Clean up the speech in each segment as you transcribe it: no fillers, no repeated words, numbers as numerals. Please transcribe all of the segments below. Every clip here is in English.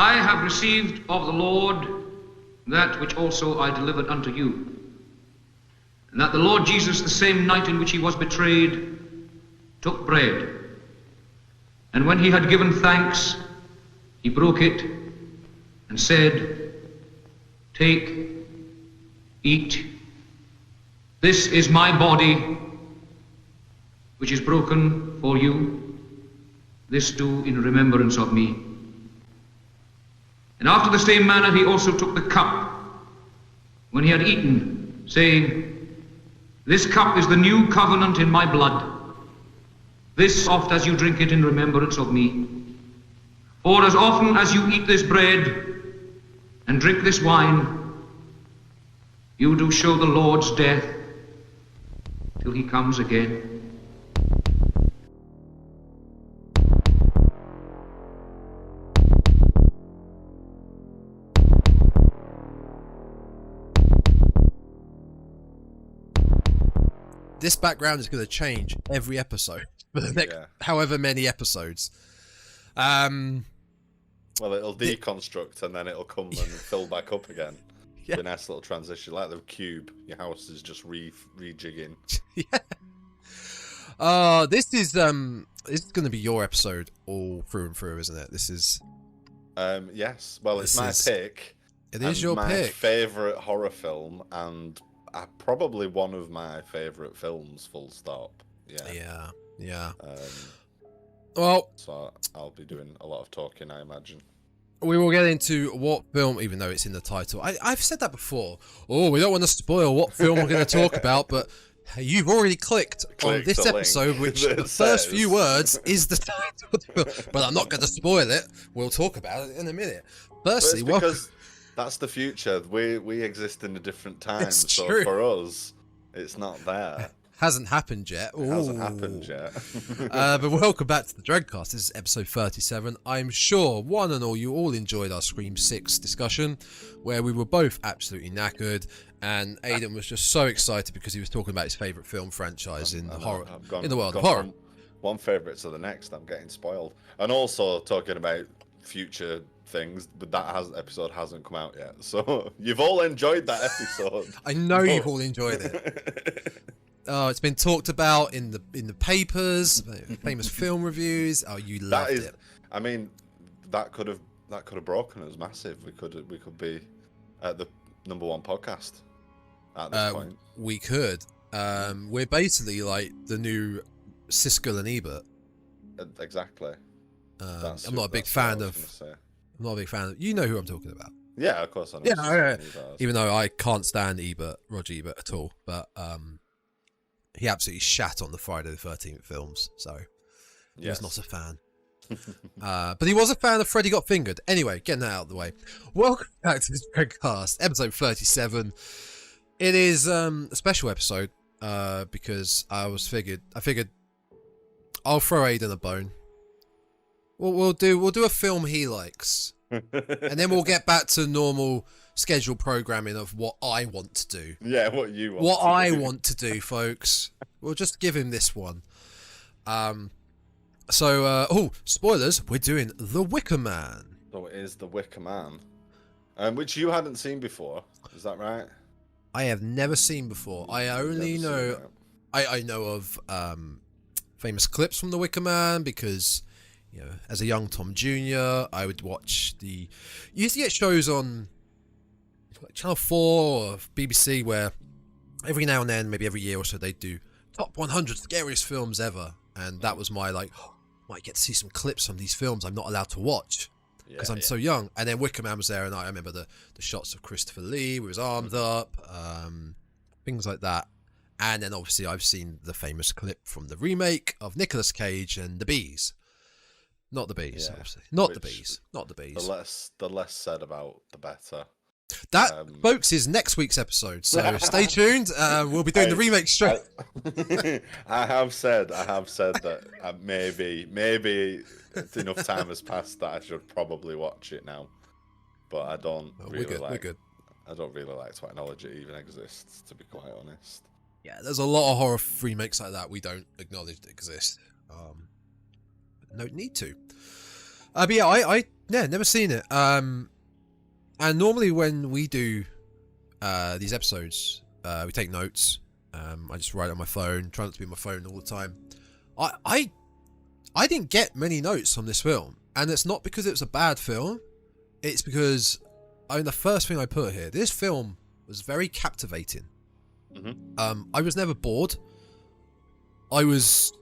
I have received of the Lord that which also I delivered unto you, and that the Lord Jesus, the same night in which he was betrayed, took bread, and when he had given thanks, he broke it, and said, Take, eat, this is my body, which is broken for you. This do in remembrance of me. And after the same manner he also took the cup, when he had eaten, saying, This cup is the new covenant in my blood. This oft as you drink it in remembrance of me. For as often as you eat this bread and drink this wine, you do show the Lord's death till he comes again. This background is going to change every episode for the next however many episodes. Well, it'll deconstruct and then it'll come and fill back up again. Yeah. The nice little transition, like the cube. Your house is just rejigging. Yeah. This is going to be your episode all through and through, isn't it? This is. Yes. Well, it's my pick. It is your my pick. Favorite horror film and. Probably one of my favourite films, full stop. Yeah. Well, so I'll be doing a lot of talking, I imagine. We will get into what film, even though it's in the title. I've said that before. Oh, we don't want to spoil what film we're going to talk about, but you've already clicked on this episode, which the first few words is the title of the film. But I'm not going to spoil it. We'll talk about it in a minute. Firstly, because that's the future. We exist in a different time, so true. For us, it's not there. Hasn't happened yet. It hasn't happened yet. But welcome back to the Dreadcast. This is episode 37. I'm sure one and all you all enjoyed our Scream 6 discussion, where we were both absolutely knackered, and Aidan was just so excited because he was talking about his favourite film franchise in the world of horror. From one favourite to the next, I'm getting spoiled. And also talking about future things, but that episode hasn't come out yet, so you've all enjoyed that episode. I know you've all enjoyed it. Oh, it's been talked about in the papers, famous film reviews. Oh, you loved it. I mean, that could have broken us massive. We could be at the #1 podcast at this point. We could. We're basically like the new Siskel and Ebert. Exactly. I'm not a big fan of. I'm not a big fan of. You know who I'm talking about. Yeah, of course I know. Yeah, even though I can't stand Roger Ebert at all, but he absolutely shat on the Friday the 13th films, so he was not a fan. But he was a fan of Freddy Got Fingered. Anyway, getting that out of the way. Welcome back to this podcast, episode 37. It is a special episode because I figured I'll throw Aidan a bone. We'll do a film he likes, and then we'll get back to normal scheduled programming of what I want to do. Yeah, what you want. What I want to do, folks. We'll just give him this one. So, spoilers. We're doing The Wicker Man. So it is The Wicker Man, which you hadn't seen before. Is that right? I have never seen before. I only know. I know of famous clips from The Wicker Man because, you know, as a young Tom Jr., I would watch you used to get shows on Channel 4 or BBC where every now and then, maybe every year or so, they'd do top 100 scariest films ever. And that was my, might get to see some clips from these films I'm not allowed to watch because I'm so young. And then Wicker Man was there, and I remember the shots of Christopher Lee with his arms up, things like that. And then obviously I've seen the famous clip from the remake of Nicolas Cage and The Bees. Not The Bees, obviously. Not The Bees. The less said about, the better. That, folks, is next week's episode, so stay tuned. We'll be doing the remake straight. I have said that maybe enough time has passed that I should probably watch it now, but I don't we're good. I don't really like to acknowledge it even exists, to be quite honest. Yeah, there's a lot of horror remakes like that we don't acknowledge that exist. No need to. But yeah, I Yeah, never seen it. And normally when we do these episodes, we take notes. I just write on my phone, try not to be on my phone all the time. I didn't get many notes on this film, and it's not because it was a bad film. It's because the first thing I put here, this film was very captivating. Mm-hmm. I was never bored. I was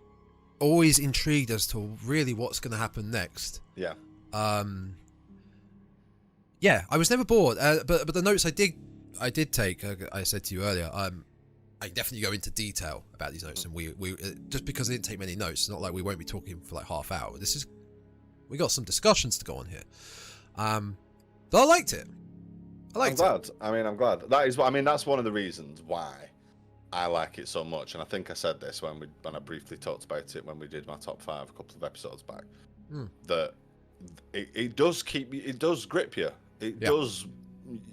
always intrigued as to really what's going to happen next. Yeah. Yeah, I was never bored. But the notes I did take, I said to you earlier, I definitely go into detail about these notes, and we just because I didn't take many notes, it's not like we won't be talking for like half hour. We got some discussions to go on here. But I liked it. I'm glad. I'm glad. That's one of the reasons why I like it so much. And I think I said this when I briefly talked about it when we did my top 5 a couple of episodes back. That it does grip you. It does.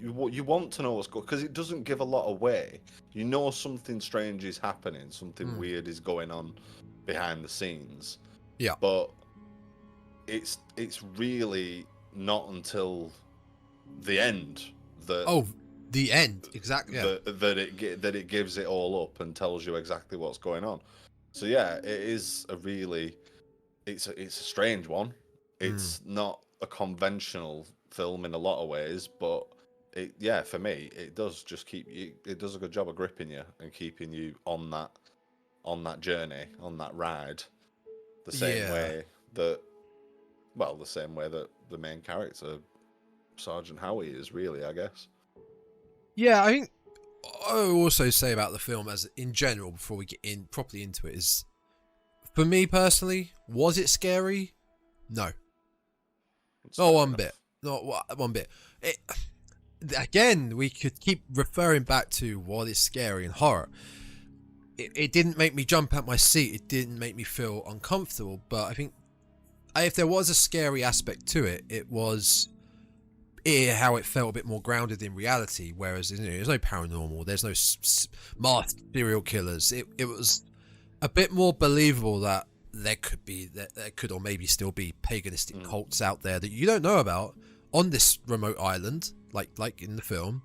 You want to know what's going, because it doesn't give a lot away. You know something strange is happening, something weird is going on behind the scenes. Yeah. But it's really not until the end that the end, exactly. Yeah. that it gives it all up and tells you exactly what's going on. So yeah, it is it's a strange one. It's not a conventional film in a lot of ways, but for me, it does just it does a good job of gripping you and keeping you on that journey, on that ride, the same way that the main character, Sergeant Howie, is really, I guess. Yeah, I think I would also say about the film as in general, before we get properly into it, is, for me personally, was it scary? No. Not one bit. Not one bit. Again, we could keep referring back to what is scary and horror. It didn't make me jump out my seat. It didn't make me feel uncomfortable. But I think if there was a scary aspect to it, it was how it felt a bit more grounded in reality. Whereas there's no paranormal, there's no masked serial killers. It was a bit more believable that there could or maybe still be paganistic cults out there that you don't know about on this remote island, like in the film,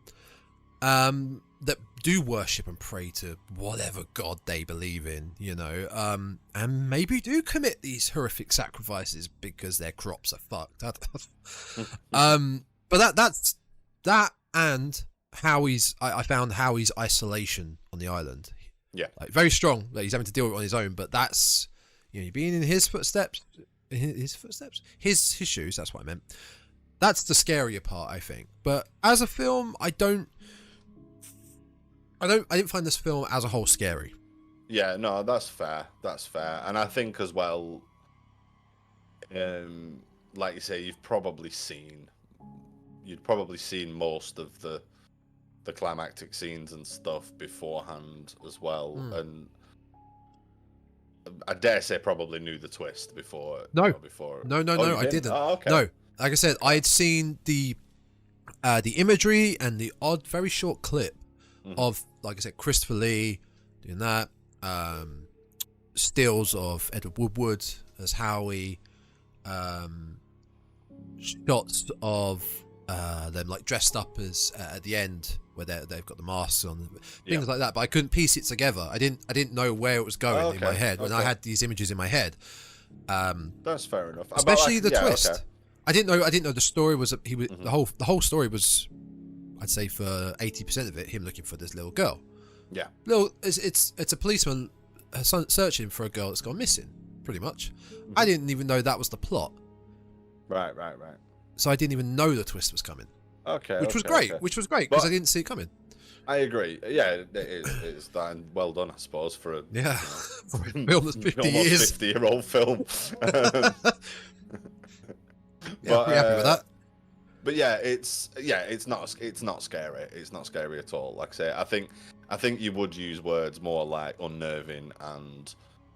that do worship and pray to whatever god they believe in, and maybe do commit these horrific sacrifices because their crops are fucked. But that's that, and Howie's. I found Howie's isolation on the island. Yeah, very strong. That he's having to deal with it on his own, but that's being in his footsteps, his shoes. That's what I meant. That's the scarier part, I think. But as a film, I didn't find this film as a whole scary. Yeah, no, that's fair. That's fair. And I think as well, like you say, you'd probably seen most of the climactic scenes and stuff beforehand as well. And I dare say probably knew the twist before. No, Oh, I didn't. Oh, okay. No. Like I said, I had seen the imagery and the odd, very short clip of, like I said, Christopher Lee doing that, stills of Edward Woodward as Howie, shots of them like dressed up as at the end where they've got the masks on, things like that. But I couldn't piece it together. I didn't know where it was going in my head when I had these images in my head. That's fair enough. Especially the twist. Okay. I didn't know the story was the whole story was, I'd say for 80% of it, him looking for this little girl. Yeah. It's a policeman searching for a girl that's gone missing, pretty much. I didn't even know that was the plot. Right. So I didn't even know the twist was coming. Okay. Which was great because I didn't see it coming. I agree. Yeah, it's that, and well done, I suppose, for a for a film that's 50 years, 50-year-old film. But, pretty happy with that. But it's not scary. It's not scary at all. Like I say, I think you would use words more like unnerving and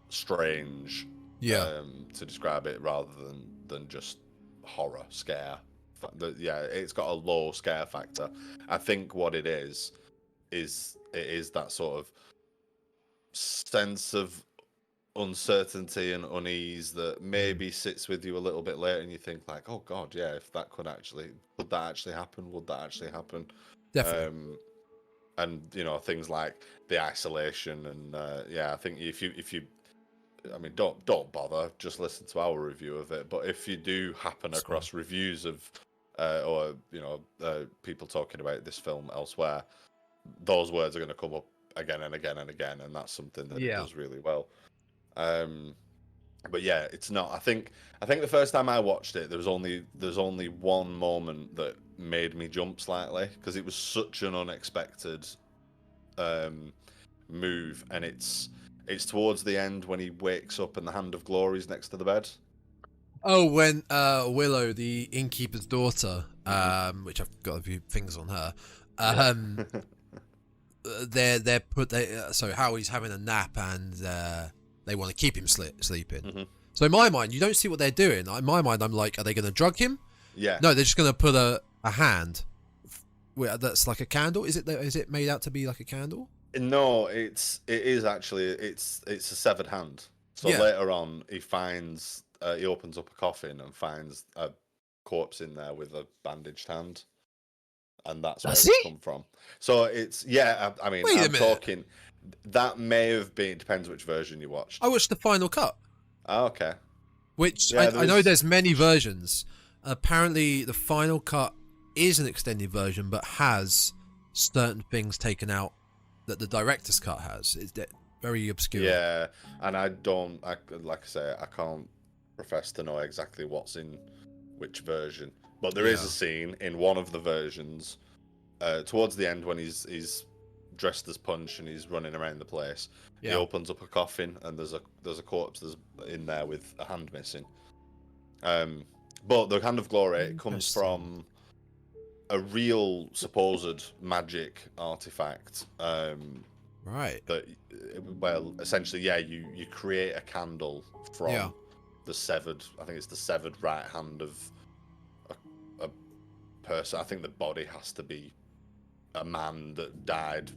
strange, to describe it rather than just horror scare. It's got a low scare factor. I think what it is that sort of sense of uncertainty and unease that maybe sits with you a little bit later, and you think like, oh god, yeah, if that could that actually happen? Would that actually happen? Definitely. And things like the isolation, and I think if you I mean, don't bother, just listen to our review of it. But if you do happen across reviews of or people talking about this film elsewhere, those words are going to come up again and again and again, and that's something that it does really well. But yeah, it's not. I think the first time I watched it, there's only one moment that made me jump slightly, because it was such an unexpected move, and it's towards the end when he wakes up and the Hand of Glory is next to the bed. Oh, when Willow, the innkeeper's daughter, which I've got a few things on her, so Howie's having a nap, and they want to keep him sleeping. Mm-hmm. So in my mind, you don't see what they're doing. In my mind, I'm like, are they going to drug him? Yeah. No, they're just going to put a hand that's like a candle. Is it made out to be like a candle? No, it is actually it's a severed hand. So later on, he opens up a coffin and finds a corpse in there with a bandaged hand, and that's where it's come from. So it's I mean, I'm talking. That may have been, depends which version you watched. I watched the final cut. Oh, okay. Which I know there's many versions. Apparently, the final cut is an extended version, but has certain things taken out that the director's cut has. It's very obscure. Yeah, and like I say, I can't profess to know exactly what's in which version, but there is a scene in one of the versions towards the end when he's dressed as Punch and he's running around the place. He opens up a coffin and there's a corpse in there with a hand missing. But the Hand of Glory comes from a real supposed magic artifact. Right. That, well, essentially, you create a candle from the severed. I think it's the severed right hand of a person. I think the body has to be a man that died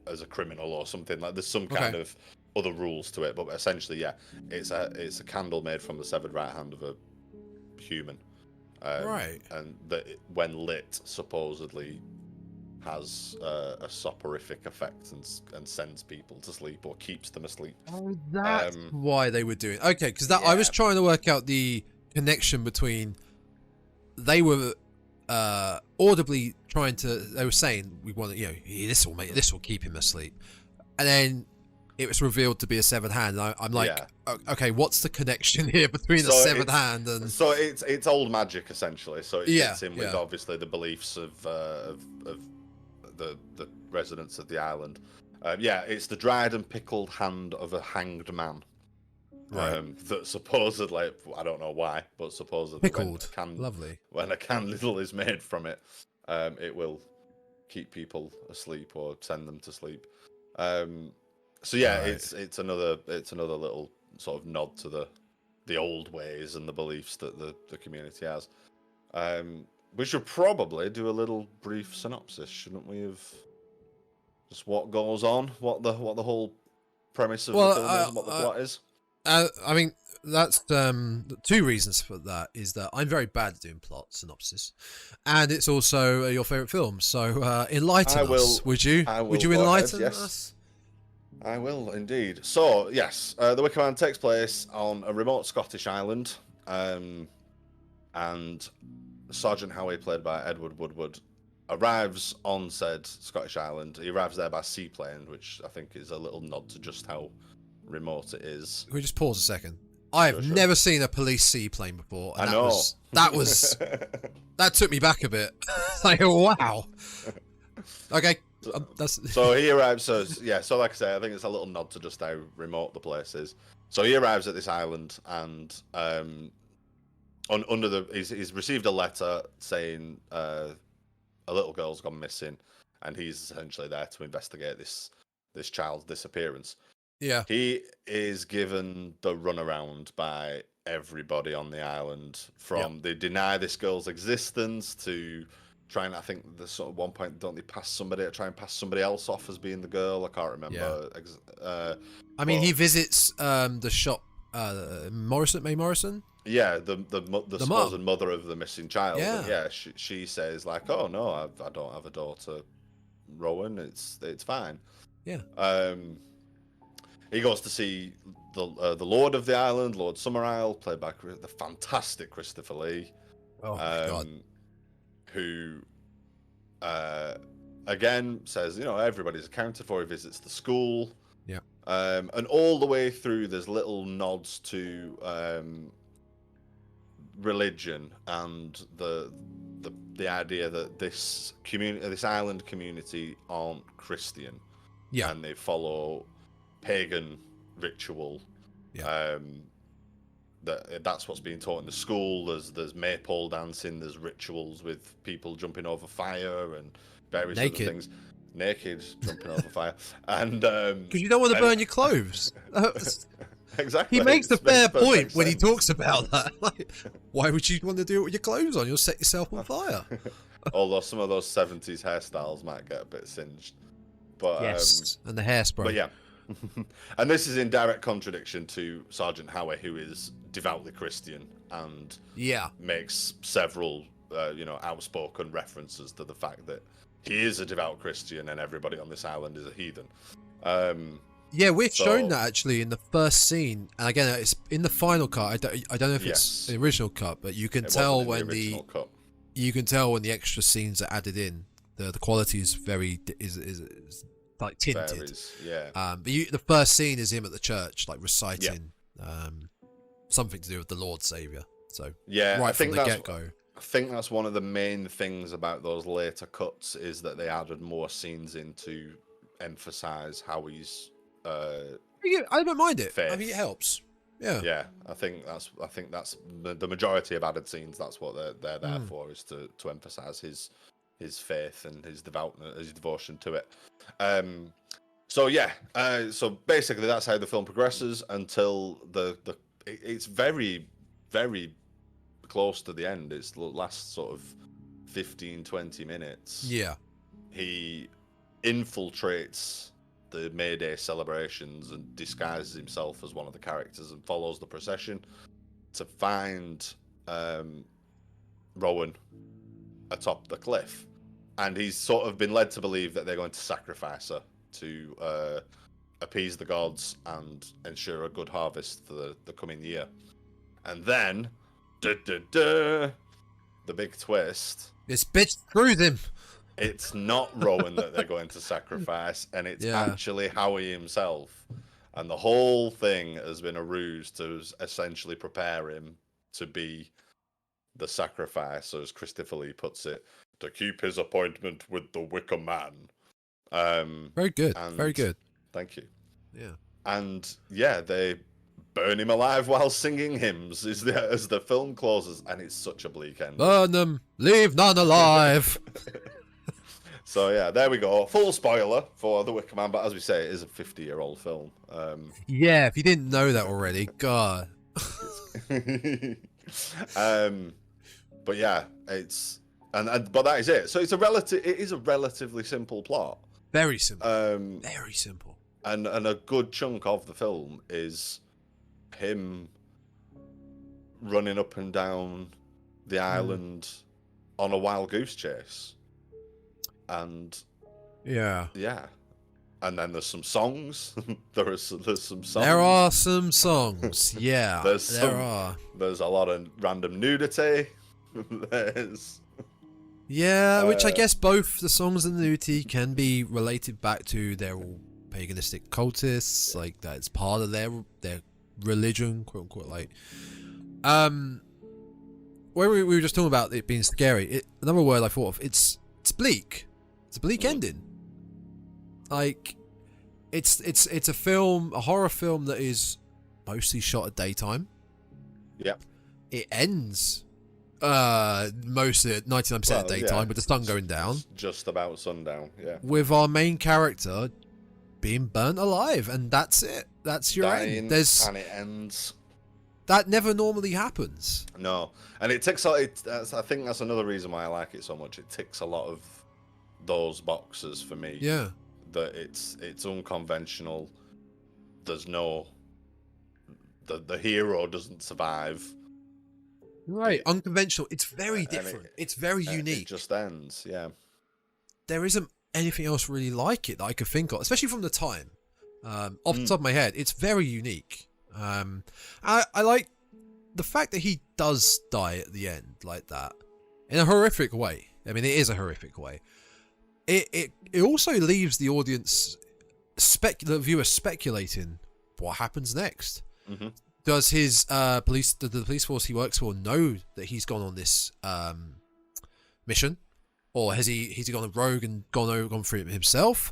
as a criminal or something. Like, there's some kind of other rules to it, but essentially, it's a candle made from the severed right hand of a human. Right. And that when lit, supposedly has a soporific effect and sends people to sleep or keeps them asleep. Oh, that's why they were doing. Okay, because I was trying to work out the connection between. They were audibly trying to. They were saying we want this will keep him asleep, and then it was revealed to be a severed hand. And I'm like, okay, what's the connection here between the severed hand and? So it's old magic essentially. So it fits in with obviously the beliefs of the residents of the island. It's the dried and pickled hand of a hanged man. Right. That supposedly, I don't know why, but supposedly pickled. Lovely. When a candle is made from it, it will keep people asleep or send them to sleep. It's another little sort of nod to the old ways and the beliefs that the community has. We should probably do a little brief synopsis, shouldn't we? Of just what goes on, what the whole premise of the film is, what the plot is. I mean, that's two reasons for that. Is that I'm very bad at doing plot synopsis, and it's also your favourite film. So enlighten us, would you? Would you enlighten us? I will indeed. So yes, the Wicker Man takes place on a remote Scottish island, and Sergeant Howie, played by Edward Woodward, arrives on said Scottish island. He arrives there by seaplane, which I think is a little nod to just how remote it is. Can we just pause a second? I have never seen a police seaplane before. And I know. That was that took me back a bit. Like, wow. Okay. So he arrives. So like I say, I think it's a little nod to just how remote the place is. So he arrives at this island, and he's received a letter saying a little girl's gone missing, and he's essentially there to investigate this child's disappearance. Yeah. He is given the runaround by everybody on the island. They deny this girl's existence to trying. I think there's sort of one point, don't they try and pass somebody else off as being the girl? I can't remember. I mean, he visits the shop, May Morrison. Yeah, the supposed mum. mother of the missing child. Yeah. And yeah, she says like, "Oh no, I don't have a daughter, Rowan. It's fine." Yeah. He goes to see the Lord of the Island, Lord Summerisle, played by the fantastic Christopher Lee. Oh my God. Who again says, everybody's accounted for. He visits the school. Yeah. And all the way through, there's little nods to religion and the idea that this island community aren't Christian. Yeah. And they follow pagan ritual. Yeah. That's what's being taught in the school. There's maypole dancing. There's rituals with people jumping over fire and various other things. Naked, jumping over fire, and because you don't want to burn your clothes. Exactly. He makes a fair point when he talks about that. Like, why would you want to do it with your clothes on? You'll set yourself on fire. Although some of those 70s hairstyles might get a bit singed. But yes, and the hairspray. But yeah. And this is in direct contradiction to Sergeant Howie, who is devoutly Christian and makes several outspoken references to the fact that he is a devout Christian and everybody on this island is a heathen. Yeah, we're shown that actually in the first scene, and again, it's in the final cut. I don't know if it's the original cut, but you can tell when you can tell when the extra scenes are added in. The quality is is like tinted. Varies, yeah. But the first scene is him at the church, like reciting something to do with the Lord Savior. So right from the get-go. I think that's one of the main things about those later cuts is that they added more scenes in to emphasize Howie's. I don't mind it. Faith. I think it helps. Yeah. Yeah, I think that's the majority of added scenes. That's what they're there for, is to emphasize his faith and his devotion to it. So basically that's how the film progresses until it's very, very close to the end. It's the last sort of 15-20 minutes. Yeah. He infiltrates the Mayday celebrations and disguises himself as one of the characters and follows the procession to find Rowan atop the cliff. And he's sort of been led to believe that they're going to sacrifice her to appease the gods and ensure a good harvest for the coming year. And then, the big twist. This bitch screws him. It's not Rowan that they're going to sacrifice, and it's actually Howie himself. And the whole thing has been a ruse to essentially prepare him to be the sacrifice, as Christopher Lee puts it, to keep his appointment with the Wicker Man. Very good. Very good. Thank you. Yeah. And they burn him alive while singing hymns as the film closes, and it's such a bleak ending. Burn them, leave none alive. So there we go. Full spoiler for The Wicker Man, but as we say, it is a 50-year-old film. Yeah, if you didn't know that already, God. But yeah, it's but that is it. So it is a relatively simple plot. Very simple. Very simple. And a good chunk of the film is him running up and down the island on a wild goose chase. And and then there's some songs. there's some songs. There are some songs. Yeah, There's a lot of random nudity. Which I guess both the songs and the nudity can be related back to they're all paganistic cultists, like that's part of their religion, quote unquote. Like, where we were just talking about it being scary. Another word I thought of. It's bleak. It's a bleak ending. Like, it's a horror film that is mostly shot at daytime. Yeah. It ends most of it, 99% of daytime, with the sun going down. Just about sundown, yeah. With our main character being burnt alive, and that's it. That's your end. And it ends. That never normally happens. No, and it ticks. I think that's another reason why I like it so much. It ticks a lot of those boxes for me. Yeah. That it's unconventional. There's no the hero doesn't survive. Right, unconventional. It's very different. It's very unique. It just ends. Yeah. There isn't anything else really like it that I could think of, especially from the time. Off the top of my head, it's very unique. I like the fact that he does die at the end like that in a horrific way. I mean, it is a horrific way. It also leaves the audience, the viewer, speculating what happens next. Mm-hmm. Does his the police force he works for know that he's gone on this mission, or has he gone rogue and gone through it himself?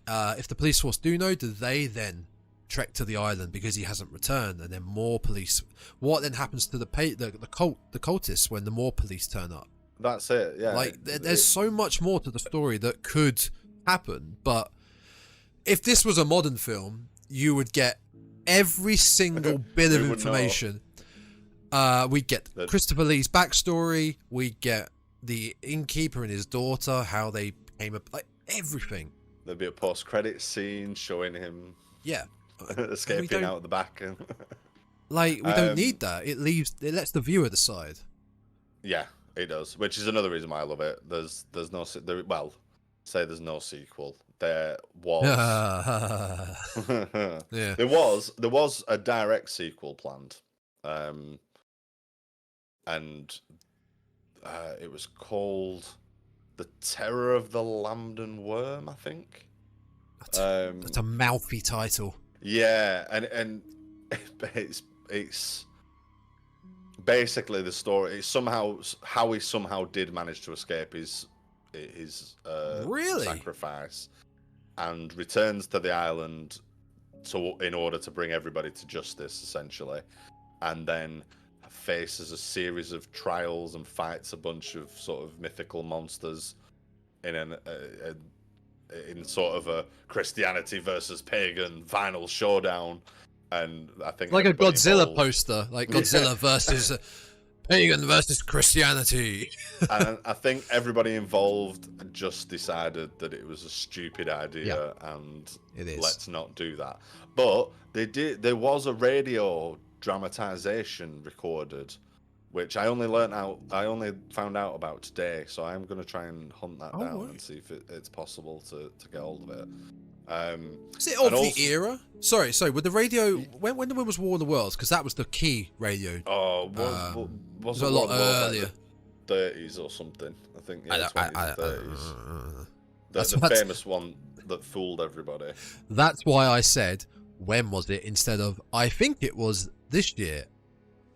If the police force do know, do they then trek to the island because he hasn't returned, and then more police? What then happens to the cultists when the more police turn up? That's it. Yeah. Like there's so much more to the story that could happen, but if this was a modern film, you would get every single bit of information. We'd get Christopher Lee's backstory. We'd get the innkeeper and his daughter, how they came up, like everything. There'd be a post-credit scene showing him, escaping out the back. Like we don't need that. It lets the viewer decide. Yeah, it does. Which is another reason why I love it. There's no there's no sequel. There was yeah. there was a direct sequel planned, and it was called The Terror of the Lambden Worm, I think. That's a mouthy title. Yeah, and it's basically the story. It's how he somehow did manage to escape his really sacrifice, and returns to the island in order to bring everybody to justice, essentially, and then faces a series of trials and fights a bunch of sort of mythical monsters in sort of a Christianity versus pagan final showdown. And I think like a Godzilla involved, poster, like Godzilla versus pagan versus Christianity. And I think everybody involved just decided that it was a stupid idea, and it is. Let's not do that. But there was a radio dramatization recorded, which I only found out about today, so I'm going to try and hunt that down and see if it's possible to get hold of it. Is it of the era? Sorry. With the radio, when was War of the Worlds? Because that was the key radio. Oh, was it a lot earlier? 30s or something, I think. Yeah, 20s, 30s. That's the famous one that fooled everybody. That's why I said, when was it, instead of I think it was this year.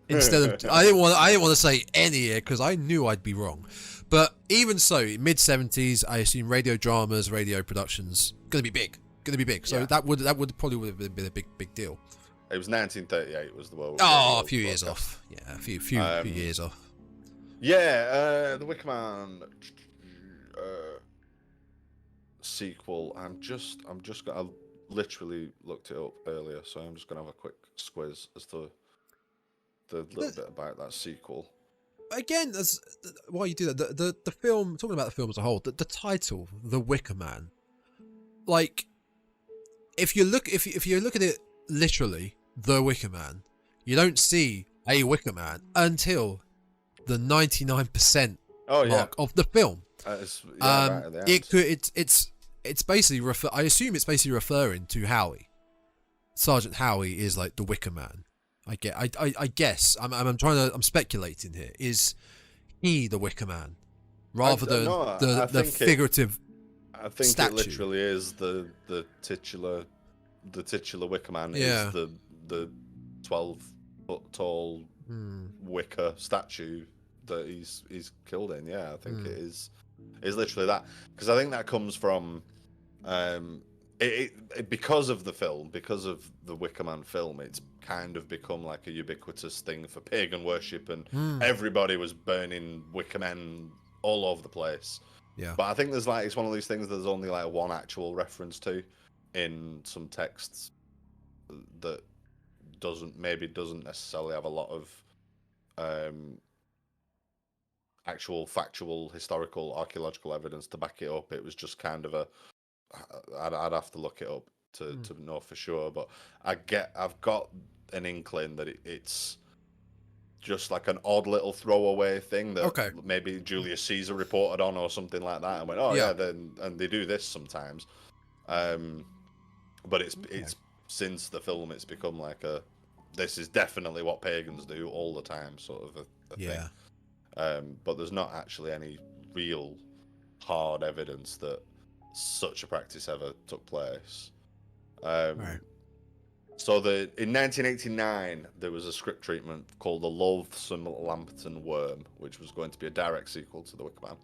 Instead of I didn't want to say any year because I knew I'd be wrong. But even so, mid 70s, I assume radio dramas, radio productions gonna be big. So that would probably have been a big deal. It was 1938 was the world. Oh, a few years off. Yeah, a few years off. Yeah, the Wicker Man sequel. I literally looked it up earlier, so I'm just gonna have a quick squiz as to the little bit about that sequel. Again, while you do that, the film, talking about the film as a whole, the title, The Wicker Man, like if you look at it literally, The Wicker Man, you don't see a Wicker Man until the 99% mark of the film. Right at the end. It's basically I assume it's basically referring to Howie. Sergeant Howie is like the Wicker Man. I guess I'm speculating here. Is he the Wicker Man rather than the figurative? I think statue. It literally is the titular Wicker Man is the 12-foot tall wicker statue that he's killed in. Yeah, I think it is literally that, because I think that comes from because of the film, because of the Wicker Man film, it's kind of become like a ubiquitous thing for pagan worship, and everybody was burning Wicker Men all over the place. Yeah. But I think it's one of these things there's only like one actual reference to in some texts that doesn't necessarily have a lot of actual factual, historical, archaeological evidence to back it up. It was just kind of I'd have to look it up to know for sure, but I've got an inkling that it's just like an odd little throwaway thing that maybe Julius Caesar reported on or something like that, and went, and they do this sometimes. But it's since the film, it's become like this is definitely what pagans do all the time, sort of a thing. But there's not actually any real hard evidence that such a practice ever took place. So in 1989, there was a script treatment called The Loathsome Lambton Worm, which was going to be a direct sequel to The Wicker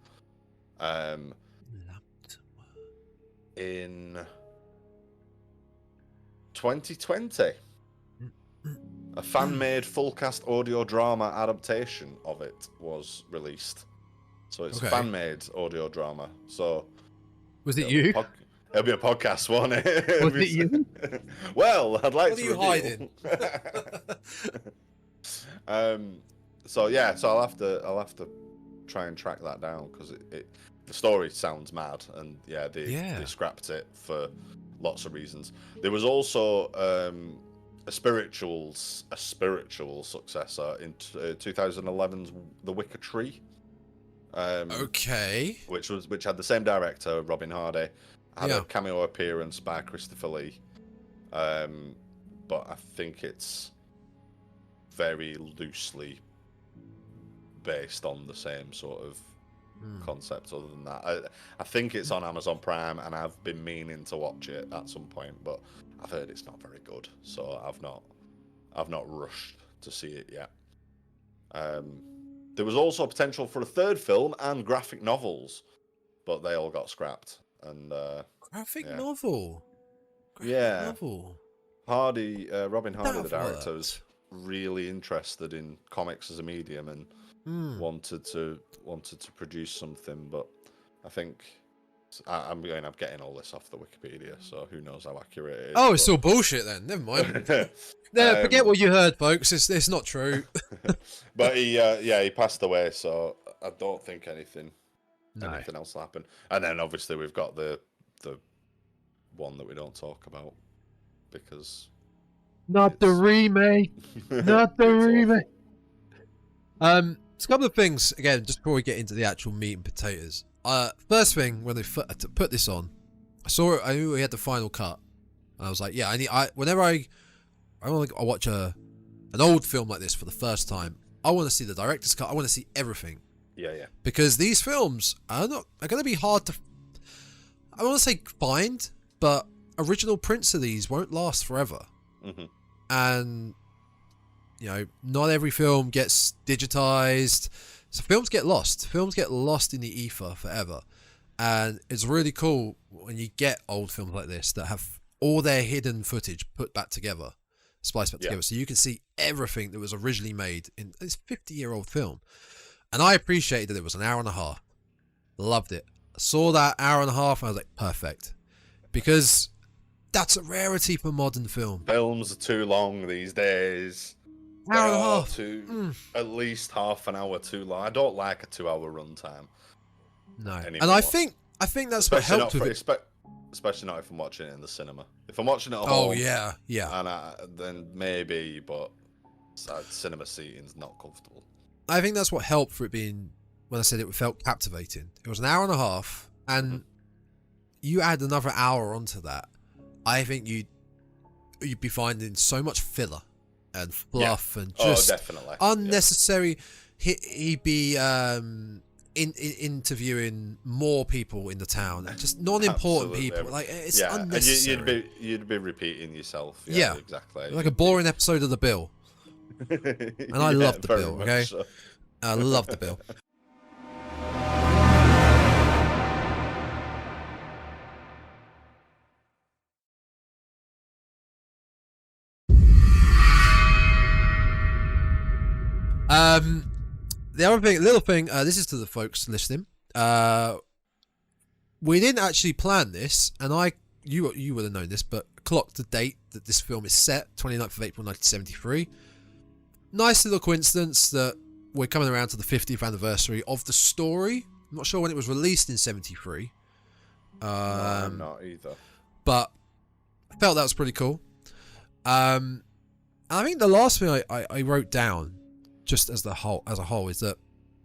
Man. In 2020, a fan-made full-cast audio drama adaptation of it was released. So it's a fan-made audio drama. So was it you? It'll be a podcast, won't it? Was it you? Well, I'd like what to. What are you hiding? So I'll have to try and track that down, because the story sounds mad, and they scrapped it for lots of reasons. There was also a spiritual successor in 2011's The Wicker Tree. Which had the same director, Robin Hardy. Had a cameo appearance by Christopher Lee. But I think it's very loosely based on the same sort of concept. Other than that, I think it's on Amazon Prime, and I've been meaning to watch it at some point, but I've heard it's not very good, so I've not rushed to see it yet. There was also potential for a third film and graphic novels, but they all got scrapped. And graphic novel. Robin Hardy, the director, was really interested in comics as a medium, and wanted to produce something. But I think I'm getting all this off the Wikipedia, so who knows how accurate it is. Oh, it's all bullshit then. Never mind. Forget what you heard, folks. It's not true. But he passed away, so I don't think anything else will happen. And then obviously we've got the one that we don't talk about, because not the remake. Not the remake. So a couple of things again, just before we get into the actual meat and potatoes. First thing, when they put this on, I saw it. I knew we had the final cut, and I was like, whenever I watch an old film like this for the first time, I want to see the director's cut. I want to see everything. Yeah. Because these films are going to be hard to, I want to say find, but original prints of these won't last forever. Mm-hmm. And, not every film gets digitized. So films get lost. Films get lost in the ether forever. And it's really cool when you get old films like this that have all their hidden footage put back together, spliced back together. So you can see everything that was originally made in this 50-year-old film. And I appreciated that it was an hour and a half. Loved it. I saw that hour and a half and I was like, perfect. Because that's a rarity for modern film. Films are too long these days. Hour and a half. At least half an hour too long. I don't like a 2-hour runtime. No. Anymore. And I think that's what helped with it. Especially not if I'm watching it in the cinema. If I'm watching it at home. Oh, yeah. And then maybe, but cinema seating's not comfortable. I think that's what helped for it being, when I said it felt captivating. It was an hour and a half, and you add another hour onto that, I think you'd be finding so much filler and fluff and just unnecessary. He'd be interviewing more people in the town, and just non-important people. Like, it's unnecessary. And you'd be repeating yourself. Yeah, exactly. Like a boring episode of The Bill. And I love The Bill, okay? So. I love The Bill. The other thing, little thing, this is to the folks listening. We didn't actually plan this, and you would have known this, but clocked the date that this film is set, 29th of April 1973. Nice little coincidence that we're coming around to the 50th anniversary of the story. I'm not sure when it was released in 73. No, I'm not either. But I felt that was pretty cool. And I think the last thing I wrote down, just as a whole, is that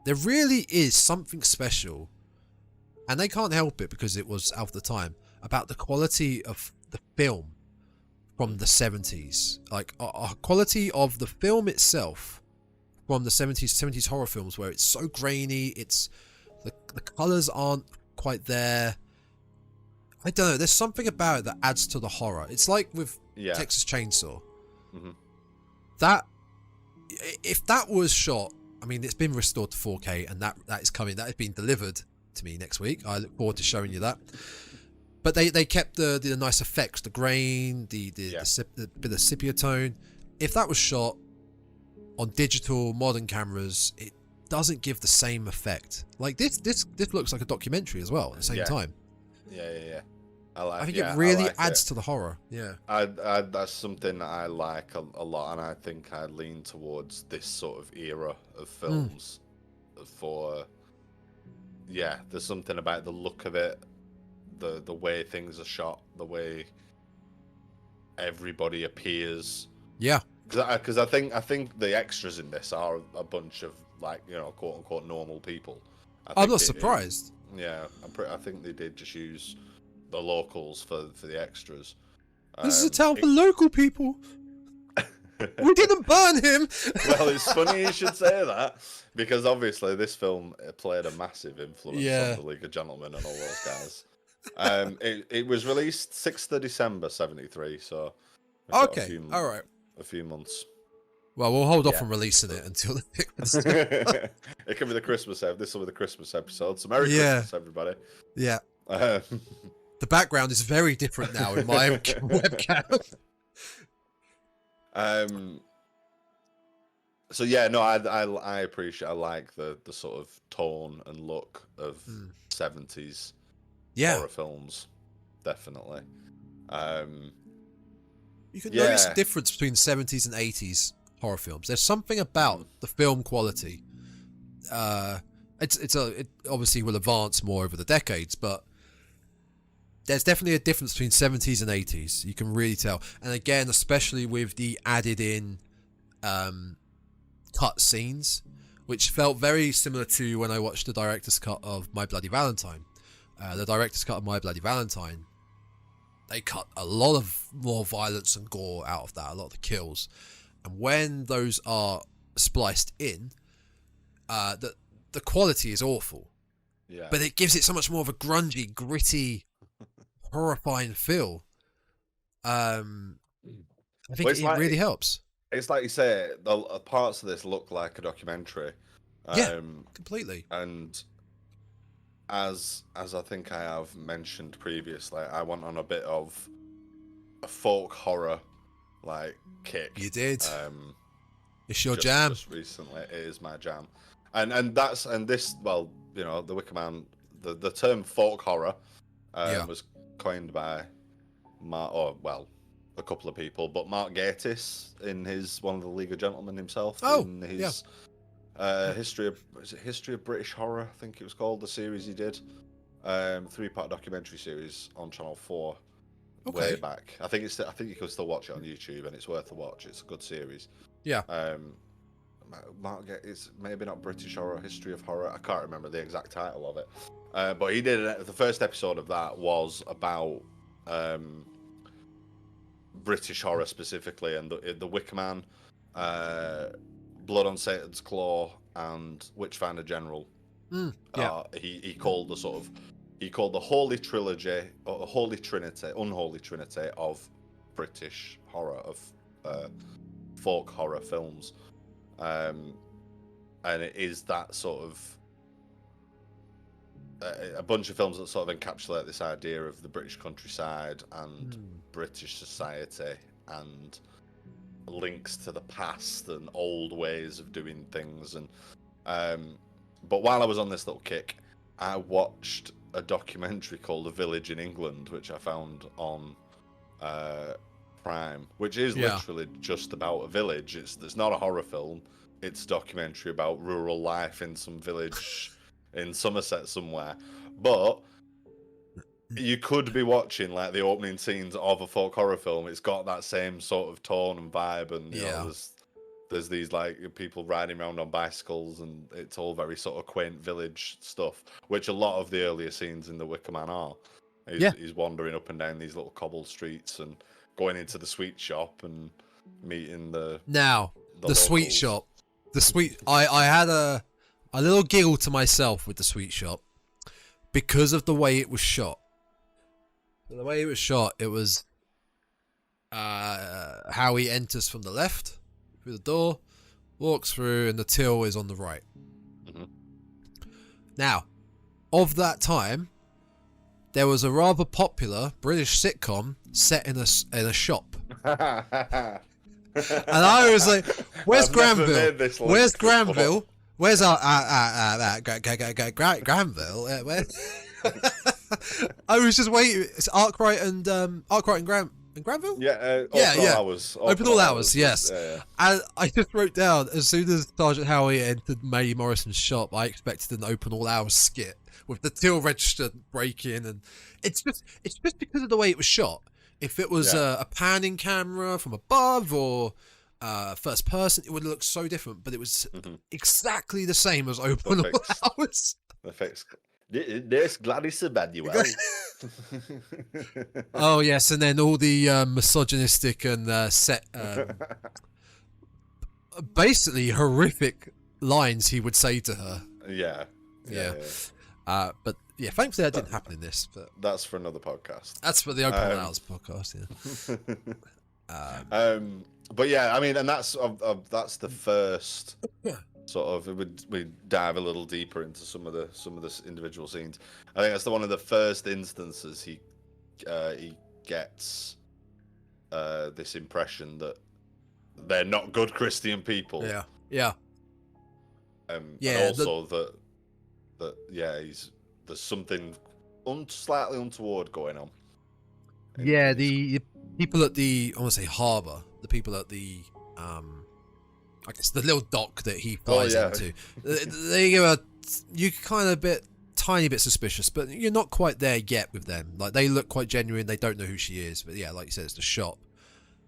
there really is something special, and they can't help it because it was out of the time, about the quality of the film from the 70s. Like, a quality of the film itself from the 70s horror films, where it's so grainy, it's the colours aren't quite there. I don't know, there's something about it that adds to the horror. It's like with Texas Chainsaw. Mm-hmm. That, if that was shot, I mean, it's been restored to 4K, and that is coming. That is being delivered to me next week. I look forward to showing you that. But they kept the nice effects, the grain, the bit of sepia tone. If that was shot on digital modern cameras, it doesn't give the same effect. Like this looks like a documentary as well at the same time. Yeah. I think it really adds to the horror. Yeah. That's something that I like a lot, and I think I lean towards this sort of era of films. There's something about the look of it, the way things are shot, the way everybody appears. Yeah. Because I think the extras in this are a bunch of, like, you know, quote unquote normal people. I'm not surprised. I think they did just use the locals for the extras. This is a town for local people. We didn't burn him. Well, it's funny you should say that, because obviously this film played a massive influence on the League of Gentlemen and all those guys. It was released 6th of December 73, so okay, all right, a few months. Well, we'll hold off on releasing it until it can be the Christmas episode. This will be the Christmas episode. So Merry Christmas, everybody. Yeah. The background is very different now in my webcam. So yeah, no, I appreciate. I like the sort of tone and look of 70s horror films. Definitely. You can notice the difference between 70s and 80s horror films. There's something about the film quality. It obviously will advance more over the decades, but there's definitely a difference between 70s and 80s. You can really tell. And again, especially with the added in cut scenes, which felt very similar to when I watched the director's cut of My Bloody Valentine. The director's cut of My Bloody Valentine, they cut a lot of more violence and gore out of that, a lot of the kills. And when those are spliced in, the quality is awful. Yeah. But it gives it so much more of a grungy, gritty, horrifying feel. I think it really helps. It's like you say, the parts of this look like a documentary. Completely. And as I think I have mentioned previously, I went on a bit of a folk horror kick. You did. It's your jam. Just recently, it is my jam. And this, well, you know, the Wicker Man, the term folk horror was coined by a couple of people, but Mark Gatiss in one of the League of Gentlemen himself, in his history of British horror, I think it was called, the series he did, 3-part documentary series on Channel 4 way back. I think you can still watch it on YouTube, and it's worth a watch. It's a good series. Yeah. Mark Gatiss, maybe not British horror, history of horror. I can't remember the exact title of it. But he did the first episode of that was about British horror specifically, and the Wicker Man, Blood on Satan's Claw, and Witchfinder General. He called the Holy Trilogy, or the Holy Trinity, Unholy Trinity of British horror, of folk horror films, and it is that sort of a bunch of films that sort of encapsulate this idea of the British countryside and British society, and links to the past and old ways of doing things. And but while I was on this little kick, I watched a documentary called A Village in England, which I found on Prime, which is literally just about a village. It's not a horror film. It's a documentary about rural life in some village in Somerset somewhere. But you could be watching like the opening scenes of a folk horror film. It's got that same sort of tone and vibe, and you know, there's these like people riding around on bicycles, and it's all very sort of quaint village stuff, which a lot of the earlier scenes in The Wicker Man are. He's wandering up and down these little cobble streets and going into the sweet shop and meeting the sweet shop. I had a little giggle to myself with the sweet shop because of the way it was shot. The way it was shot, it was how he enters from the left through the door, walks through, and the till is on the right. Mm-hmm. Now, of that time, there was a rather popular British sitcom set in a shop. And I was like, where's Granville? Where's Granville? Where's Granville? I was just waiting. It's Arkwright and Granville? Open all hours, yes. Yeah. And I just wrote down, as soon as Sergeant Howie entered May Morrison's shop, I expected an open all hours skit with the till register break-in, and it's just because of the way it was shot. If it was a panning camera from above or first person, it would look so different. But it was exactly the same as open all hours. There's Gladys Emmanuel. Oh yes, and then all the misogynistic and basically horrific lines he would say to her. Yeah. But yeah, thankfully that didn't happen in this. But that's for another podcast. That's for the Open Hours podcast. Yeah. But yeah, I mean, and that's the first. Sort of, we dive a little deeper into some of the individual scenes. I think that's one of the first instances he gets this impression that they're not good Christian people. Yeah. And also that there's something slightly untoward going on. The people at the, I want to say harbour, the people at the I guess the little dock that he flies into. You kind of tiny bit suspicious, but you're not quite there yet with them. Like, they look quite genuine. They don't know who she is, but yeah, like you said, it's the shop.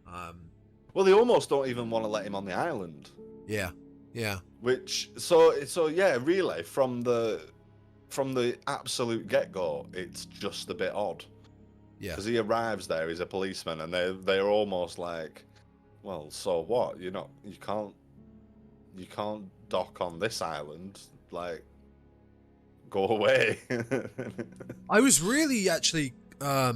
Well, they almost don't even want to let him on the island. Yeah. Which really from the absolute get-go, it's just a bit odd. Yeah. Because he arrives there, he's a policeman, and they're almost like, well, so what? You can't dock on this island. Like, go away. I was really actually, I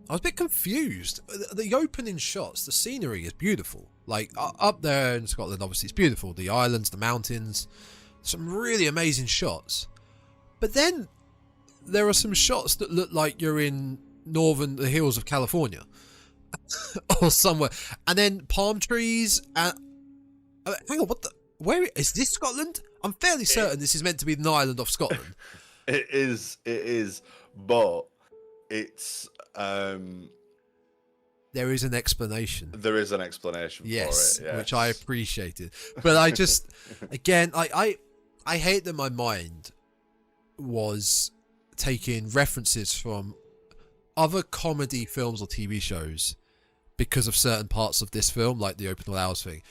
was a bit confused. The opening shots, the scenery is beautiful. Like, up there in Scotland, obviously, it's beautiful. The islands, the mountains, some really amazing shots. But then there are some shots that look like you're in the hills of California. Or somewhere. And then palm trees and... hang on, where is this Scotland? I'm fairly certain this is meant to be an island off Scotland. It is, but it's... There is an explanation. There is an explanation for it, yes. Which I appreciated. But I just... Again, I hate that my mind was taking references from other comedy films or TV shows because of certain parts of this film, like the open all hours thing.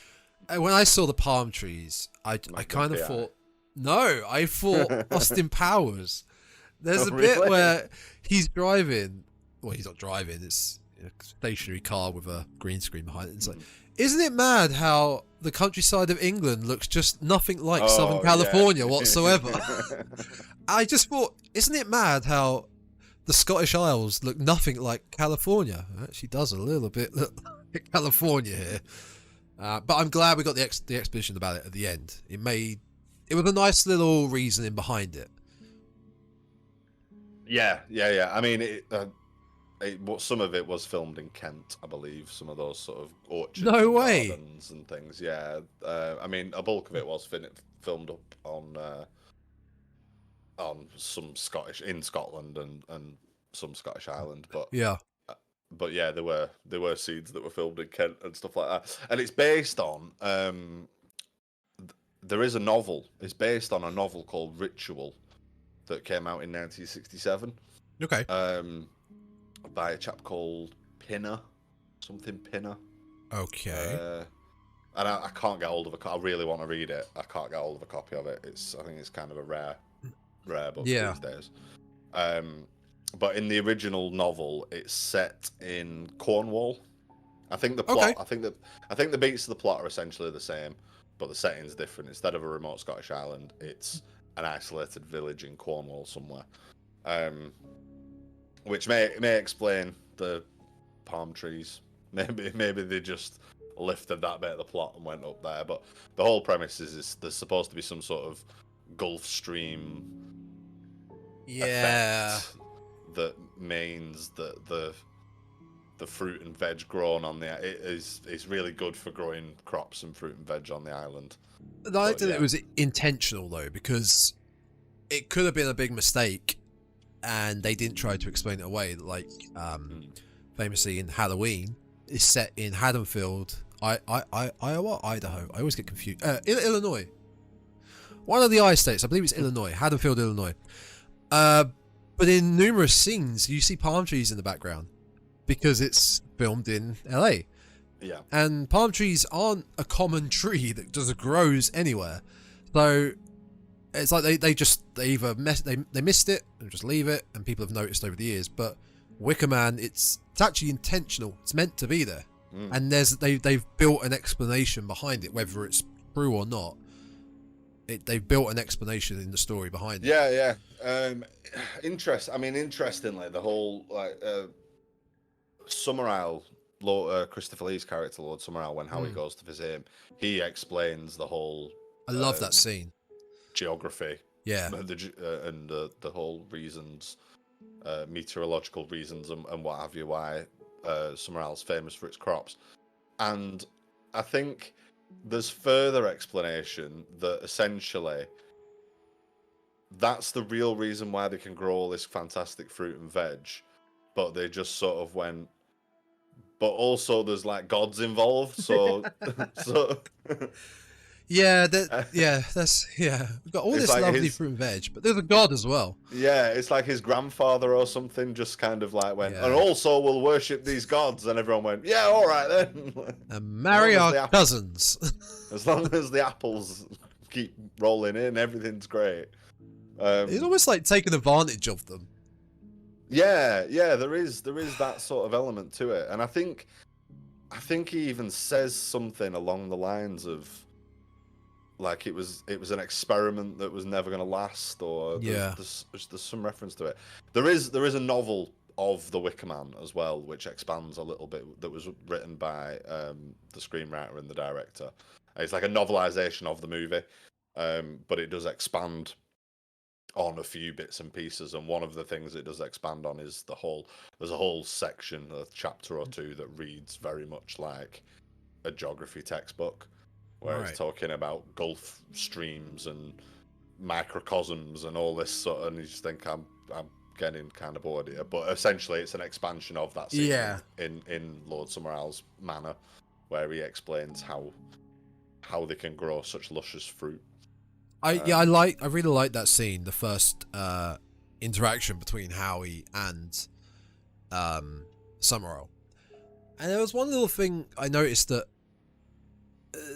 And when I saw the palm trees, I kind of thought, I thought Austin Powers. There's a bit where he's driving. Well, he's not driving. It's a stationary car with a green screen behind it. It's like, isn't it mad how the countryside of England looks just nothing like Southern California whatsoever? I just thought, isn't it mad how the Scottish Isles look nothing like California? It actually does a little bit look like California here. But I'm glad we got the exposition about it at the end. It was a nice little reasoning behind it. Yeah. I mean, some of it was filmed in Kent, I believe. Some of those sort of orchards, no way, gardens and things. Yeah, I mean, a bulk of it was filmed up on some in Scotland and some Scottish island. But yeah, but yeah, there were scenes that were filmed in Kent and stuff like that, and it's based on there is a novel. It's based on a novel called Ritual that came out in 1967. Okay. By a chap called Pinner, something Pinner. Okay. And I can't get hold of I really want to read it. I can't get hold of a copy of it. I think it's kind of a rare book these days. But in the original novel, it's set in Cornwall. I think the plot. Okay. I think the beats of the plot are essentially the same, but the setting's different. Instead of a remote Scottish island, it's an isolated village in Cornwall somewhere, which may explain the palm trees. Maybe they just lifted that bit of the plot and went up there. But the whole premise is there's supposed to be some sort of Gulf Stream effect that means that the fruit and veg grown on is really good for growing crops and fruit and veg on the island. I like that it was intentional though, because it could have been a big mistake, and they didn't try to explain it away. Like famously in Halloween, it's set in Haddonfield, Iowa, Idaho. I always get confused. Illinois. One of the I states, I believe it's Illinois, Haddonfield, Illinois. But in numerous scenes, you see palm trees in the background because it's filmed in LA. Yeah. And palm trees aren't a common tree that just grows anywhere. So it's like they either they missed it and just leave it, and people have noticed over the years. But Wicker Man, it's actually intentional. It's meant to be there, and they've built an explanation behind it, whether it's true or not. They've built an explanation in the story behind it. Yeah. Interestingly, the whole Summerisle, Christopher Lee's character, Lord Summerisle, when Howie goes to visit him, he explains the whole. I love that scene. Geography. Yeah. And the whole reasons, meteorological reasons, and what have you, why Summerisle's famous for its crops, and I think there's further explanation that essentially that's the real reason why they can grow all this fantastic fruit and veg, but they just sort of went, but also there's like gods involved, so we've got all this like lovely fruit and veg, but there's a god as well. Yeah, it's like his grandfather or something just kind of like went, and also we'll worship these gods, and everyone went, yeah, all right then. And marry our cousins. As long as the apples keep rolling in, everything's great. It's almost like taking advantage of them. Yeah, there is that sort of element to it, and I think he even says something along the lines of, like it was an experiment that was never going to last, or there's some reference to it. There is a novel of The Wicker Man as well, which expands a little bit, that was written by the screenwriter and the director. It's like a novelization of the movie, but it does expand on a few bits and pieces, and one of the things it does expand on is there's a whole section, a chapter or two, that reads very much like a geography textbook, where it's talking about Gulf streams and microcosms and all this sort of, and you just think I'm getting kind of bored here. But essentially it's an expansion of that scene in Lord Summerisle's manor, where he explains how they can grow such luscious fruit. I really like that scene, the first interaction between Howie and Summerisle. And there was one little thing I noticed, that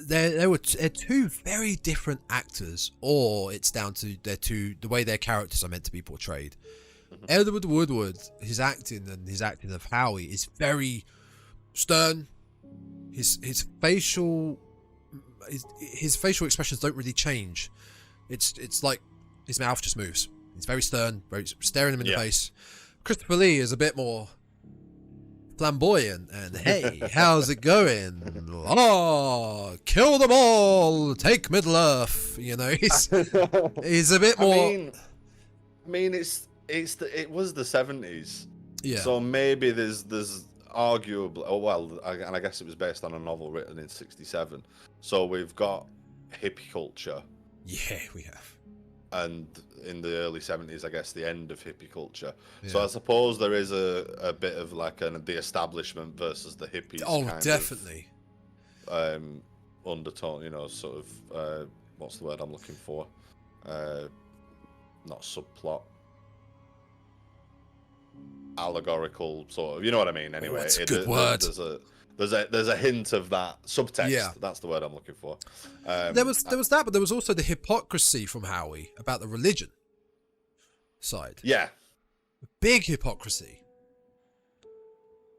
they're two very different actors, or it's down to the way their characters are meant to be portrayed. Edward Woodward, his acting of Howie is very stern. His facial expressions don't really change. It's like his mouth just moves. He's very stern, very staring him in the face. Christopher Lee is a bit more flamboyant and, hey, how's it going? Oh, kill them all, take Middle Earth. You know, he's a bit more. I mean, it was the 70s. Yeah. So maybe there's arguably, and I guess it was based on a novel written in 67. So we've got hippie culture. Yeah, we have. And in the early 70s, I guess, the end of hippie culture. Yeah. So I suppose there is a bit of like the establishment versus the hippies. Oh, kind definitely. Of, undertone, sort of what's the word I'm looking for? Not subplot. Allegorical sort of, you know what I mean? Anyway, that's a good word. There's a hint of that subtext. Yeah. That's the word I'm looking for. There was that, but there was also the hypocrisy from Howie about the religion side. Yeah. Big hypocrisy.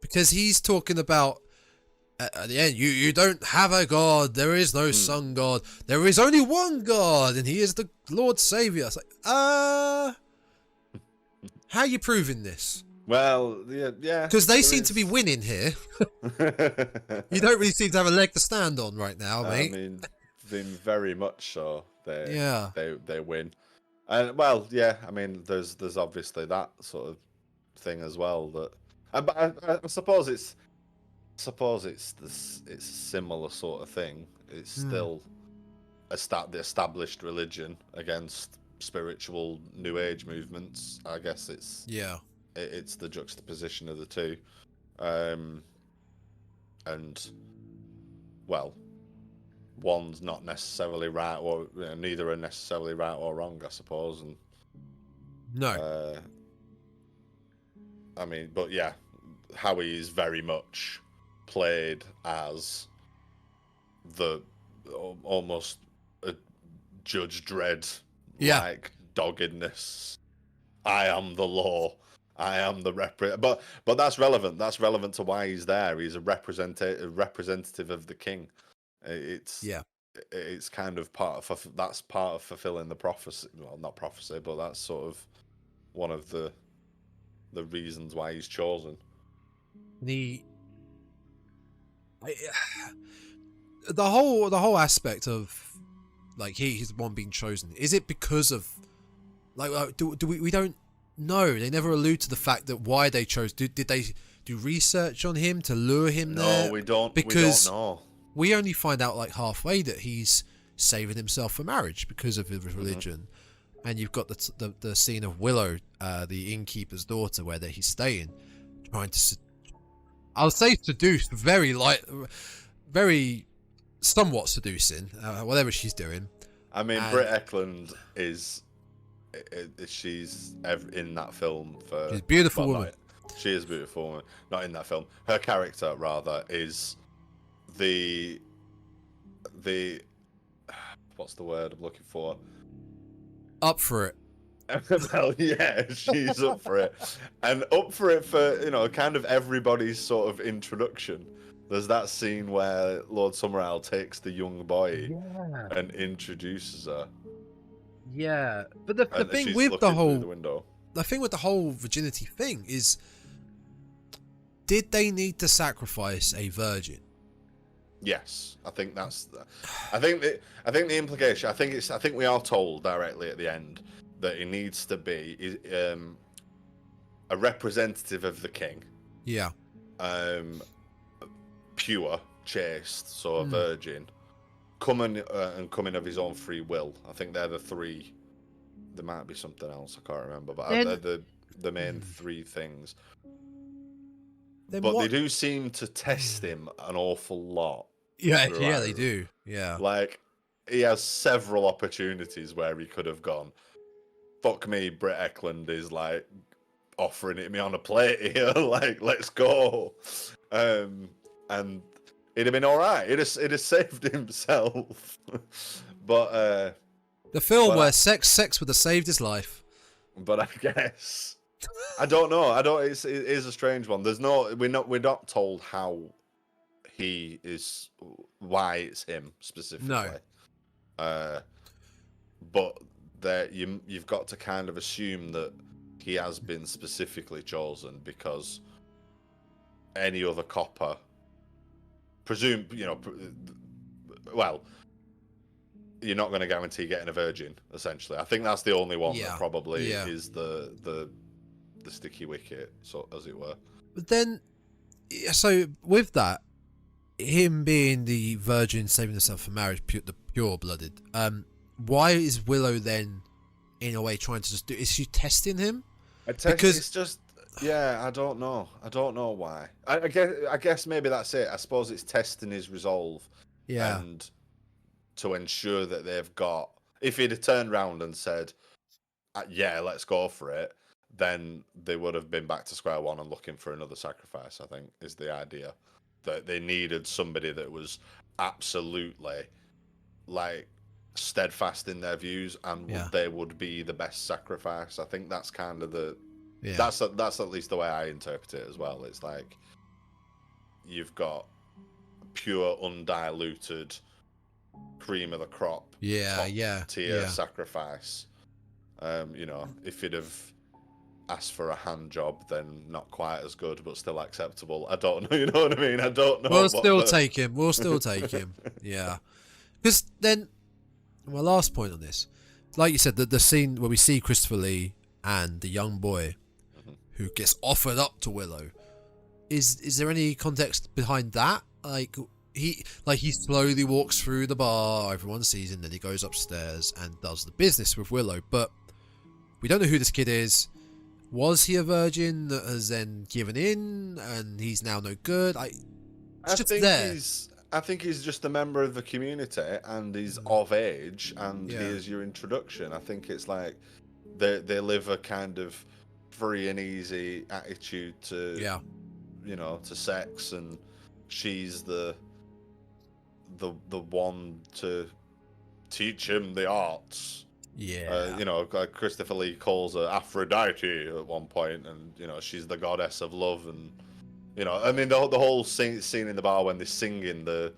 Because he's talking about at the end, you don't have a god, there is no sun god, there is only one God, and he is the Lord Savior. It's like, how are you proving this? Well, yeah. Because they seem to be winning here. You don't really seem to have a leg to stand on right now, mate. I mean, very much so. They win. And well, yeah. I mean, there's obviously that sort of thing as well. That, but I suppose it's a similar sort of thing. It's still the established religion against spiritual New Age movements. I guess it's it's the juxtaposition of the two, and well, one's not necessarily right, or neither are necessarily right or wrong, I suppose. And no, I mean, but yeah, Howie is very much played as the almost a Judge Dredd like doggedness. I am the law. I am the but that's relevant. That's relevant to why he's there. He's a representative of the king. It's kind of part of fulfilling the prophecy. Well, not prophecy, but that's sort of one of the reasons why he's chosen. The whole aspect of like he's the one being chosen. Is it because of like we don't know? They never allude to the fact that why they chose. Did they do research on him to lure him there? No, we don't. Because we don't know. We only find out like halfway that he's saving himself for marriage because of his religion. And you've got the scene of Willow, the innkeeper's daughter, where he's staying, trying to. I'll say seduce, very somewhat seducing, whatever she's doing. I mean, Britt Eklund she's in that film for. She's a beautiful woman. She is a beautiful woman. Not in that film. Her character, rather, is the what's the word I'm looking for? Up for it. Well, yeah, she's up for it, and up for it for kind of everybody's sort of introduction. There's that scene where Lord Summerisle takes the young boy and introduces her. Yeah, but the thing with the whole virginity thing is, did they need to sacrifice a virgin? Yes, I think that's. I think the implication. I think we are told directly at the end that he needs to be a representative of the king. Yeah. Pure, chaste, so a virgin, coming of his own free will. I think they're the three. There might be something else I can't remember, but they're the main three things. But they do seem to test him an awful lot. Yeah, they do. Yeah, like he has several opportunities where he could have gone. Fuck me, Britt Eklund is like offering it me on a plate here. Like, let's go. And it'd have been all right. It'd have saved himself. But the film where sex would have saved his life. But I guess I don't know. It is a strange one. We're not told how he is, why it's him specifically. No. But you've got to kind of assume that he has been specifically chosen because any other copper, well, you're not going to guarantee getting a virgin. Essentially, I think that's the only one that probably is the sticky wicket, so as it were. But then, so with that, him being the virgin saving herself for marriage, the pure-blooded, why is Willow then in a way trying to just do? Is she testing him? Because it's just, I don't know. I don't know why. I guess maybe that's it. I suppose it's testing his resolve. Yeah. And to ensure that they've got. If he'd have turned around and said, "Yeah, let's go for it," then they would have been back to square one and looking for another sacrifice. I think is the idea that they needed somebody that was absolutely like steadfast in their views, and they would be the best sacrifice. I think that's kind of the that's at least the way I interpret it as well. It's like you've got pure, undiluted, cream of the crop, tier sacrifice. You know, if you'd have asked for a hand job, then not quite as good, but still acceptable. I don't know. You know what I mean? I don't know. We'll still take him. We'll still take him. Yeah. Because then, my last point on this, like you said, the scene where we see Christopher Lee and the young boy who gets offered up to Willow, is there any context behind that? Like he slowly walks through the bar, everyone sees him, then he goes upstairs and does the business with Willow, but we don't know who this kid is. Was he a virgin that has then given in and he's now no good? I think he's just a member of the community and he's of age, and here's your introduction. I think it's like they live a kind of free and easy attitude to you know, to sex, and she's the one to teach him the arts. You know, like Christopher Lee calls her Aphrodite at one point, and you know, she's the goddess of love. And you know, I mean, the whole scene in the bar when they're singing the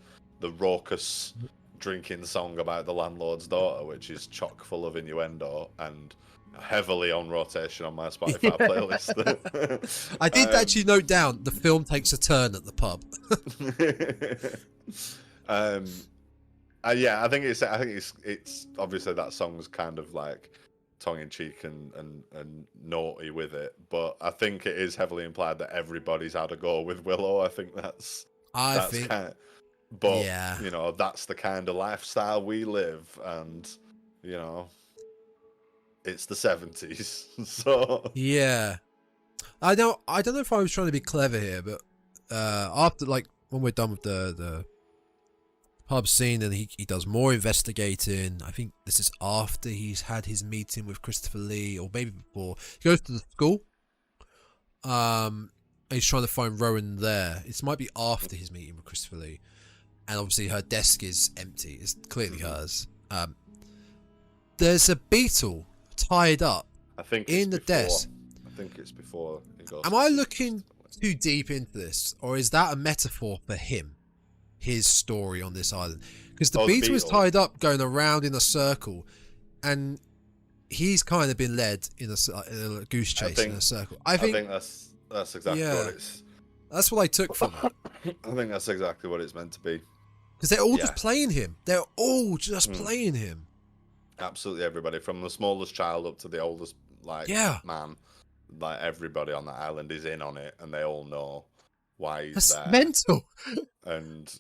raucous drinking song about the landlord's daughter, which is chock full of innuendo and heavily on rotation on my Spotify playlist. I did actually note down the film takes a turn at the pub. I think it's obviously that song's kind of like tongue in cheek and naughty with it, but I think it is heavily implied that everybody's had a go with Willow. I think that's you know, that's the kind of lifestyle we live, and you know, it's the 70s, so I don't know if I was trying to be clever here, but after, like, when we're done with the pub scene and he does more investigating, I think this is after he's had his meeting with Christopher Lee, or maybe before. He goes to the school, and he's trying to find Rowan there. It might be after his meeting with Christopher Lee, and obviously her desk is empty. It's clearly hers. There's a beetle tied up in the desk. I think it's before it goes. Am I looking too deep into this, or is that a metaphor for him, his story on this island? Because the beetle is tied up, going around in a circle, and he's kind of been led in a goose chase in a circle. I think that's exactly what it's. That's what I took from it. I think that's exactly what it's meant to be. Because they're all just playing him. They're all just playing him. Absolutely everybody, from the smallest child up to the oldest, man. Like, everybody on that island is in on it, and they all know why he's there. Mental. And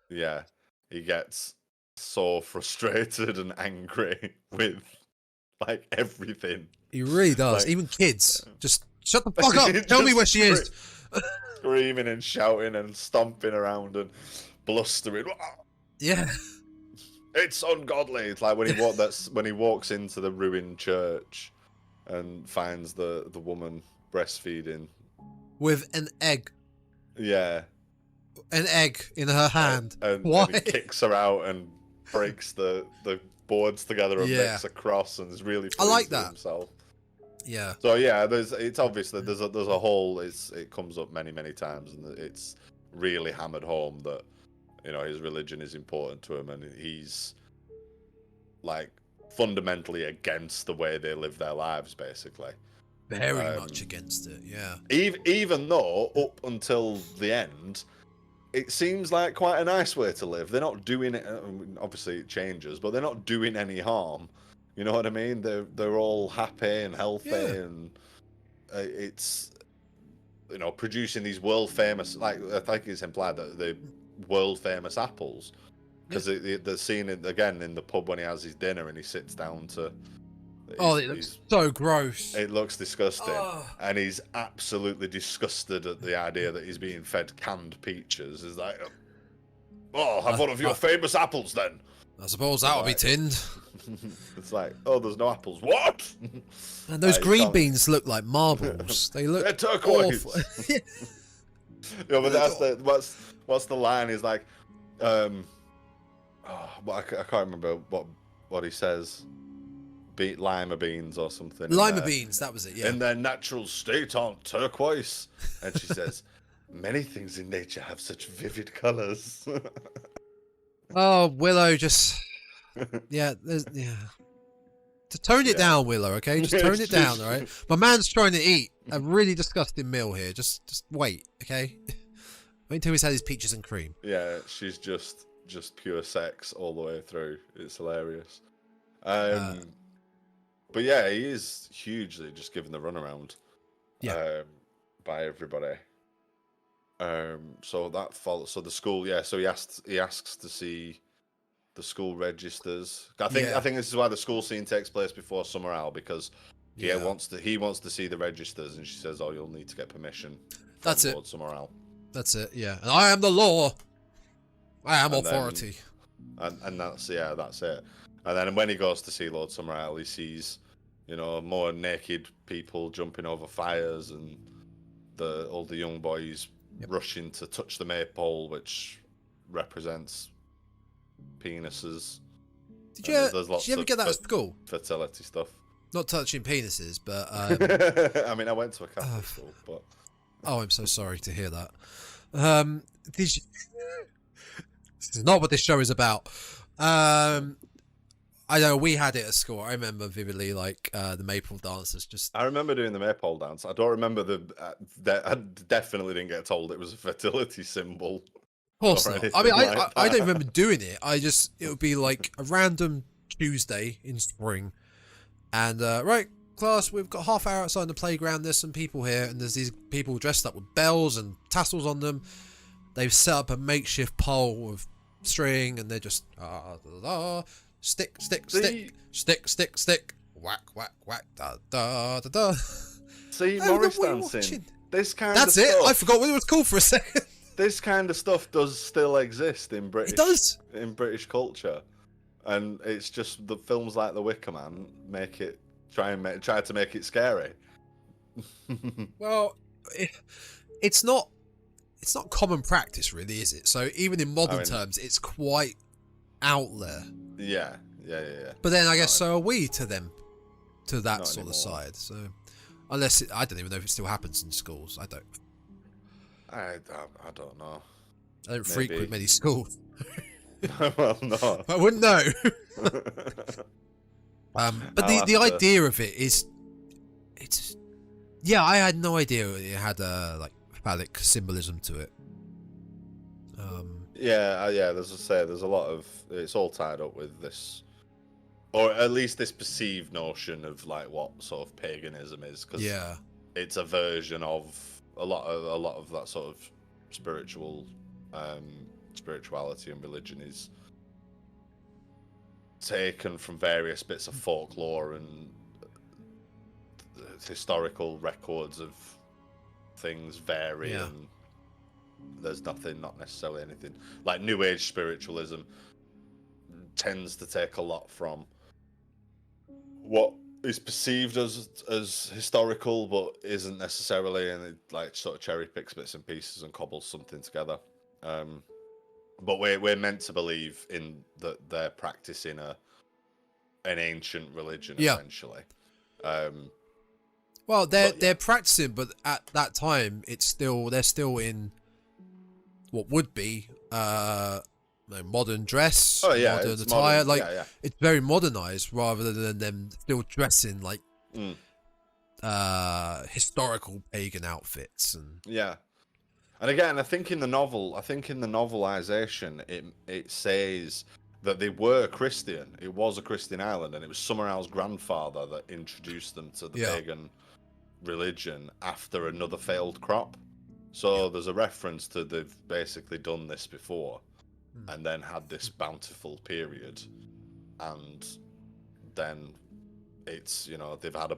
he gets so frustrated and angry with like everything. He really does. Like, even kids, just shut the fuck up. Tell me where she is. Screaming and shouting and stomping around and blustering. Yeah. It's ungodly. It's like when he walks into the ruined church and finds the woman breastfeeding with an egg. Yeah. An egg in her hand. And why? And he kicks her out and breaks the boards together and makes a cross, and is really pleased with himself. Yeah. So it's obviously there's a whole. It comes up many times, and it's really hammered home that, you know, his religion is important to him, and he's like fundamentally against the way they live their lives, basically. Very much against it, yeah. Even though up until the end, it seems like quite a nice way to live. They're not doing it. Obviously, it changes, but they're not doing any harm. You know what I mean? They're all happy and healthy, and it's, you know, producing these world famous. Like, I think it's implied that the world famous apples, because the scene again in the pub when he has his dinner and he sits down to Oh, it looks so gross. It looks disgusting, and he's absolutely disgusted at the idea that he's being fed canned peaches. Is like, oh, have one of your famous apples then. I suppose that'll be tinned. It's like, oh, there's no apples. What? And those green beans look like marbles. They're turquoise. Awful. Yeah, but that's what's the line? Is like, I can't remember what he says. Lima beans or something. Lima beans, that was it. Yeah. In their natural state, aren't turquoise. And she says, many things in nature have such vivid colours. Oh, Willow, just to tone it down, Willow. Okay, just tone it down. All right. My man's trying to eat a really disgusting meal here. Just wait. Okay. Wait until he's had his peaches and cream. Yeah, she's just pure sex all the way through. It's hilarious. But yeah, he is hugely just given the runaround. Yeah. By everybody. So that follows. So the school, yeah. So he asks to see the school registers. I think this is why the school scene takes place before Summerall, because he wants to see the registers, and she says, "Oh, you'll need to get permission." That's it. Lord Summerall. That's it. Yeah. And I am the law. I am authority. And that's it. And then when he goes to see Lord Summerall, he sees, more naked people jumping over fires, and all the young boys rushing to touch the maypole, which represents penises. Did you ever get that at school? Fertility stuff. Not touching penises, but I mean, I went to a Catholic school, but oh, I'm so sorry to hear that. This is not what this show is about. I know we had it at school. I remember vividly, like the Maypole dancers. I remember doing the Maypole dance. I don't remember I definitely didn't get told it was a fertility symbol. Of course not. I mean, I don't remember doing it. It would be like a random Tuesday in spring, and right, class, we've got half hour outside the playground. There's some people here, and there's these people dressed up with bells and tassels on them. They've set up a makeshift pole with string, and they're just stick, whack, whack, whack, da da da da. See, Morris dancing. This kind of stuff. That's it. I forgot what it was called for a second. This kind of stuff does still exist in British. It does in British culture, and it's just the films like The Wicker Man try to make it scary. Well, it's not common practice, really, is it? So even in modern terms, it's quite out there. Yeah. But then I guess so are we to that sort of side. So unless I don't even know if it still happens in schools. I don't know. I don't frequent many schools. Well, no. I wouldn't know. But the idea of it is, I had no idea it had like phallic symbolism to it. There's a lot of, it's all tied up with this, or at least this perceived notion of like what sort of paganism is, because it's a version of a lot of that sort of spirituality and religion is taken from various bits of folklore and historical records of things vary, and there's not necessarily anything like New Age spiritualism tends to take a lot from what is perceived as historical, but isn't necessarily, and it like sort of cherry picks bits and pieces and cobbles something together. But we're meant to believe in that they're practicing an ancient religion, essentially. Well, they're practicing, but at that time, they're still in what would be modern dress, modern attire. It's very modernized rather than them still dressing like historical pagan outfits. And and again, I think in the novelization, it says that they were Christian. It was a Christian island, and it was Summerall's grandfather that introduced them to the pagan religion after another failed crop. So there's a reference to they've basically done this before and then had this bountiful period, and then it's they've had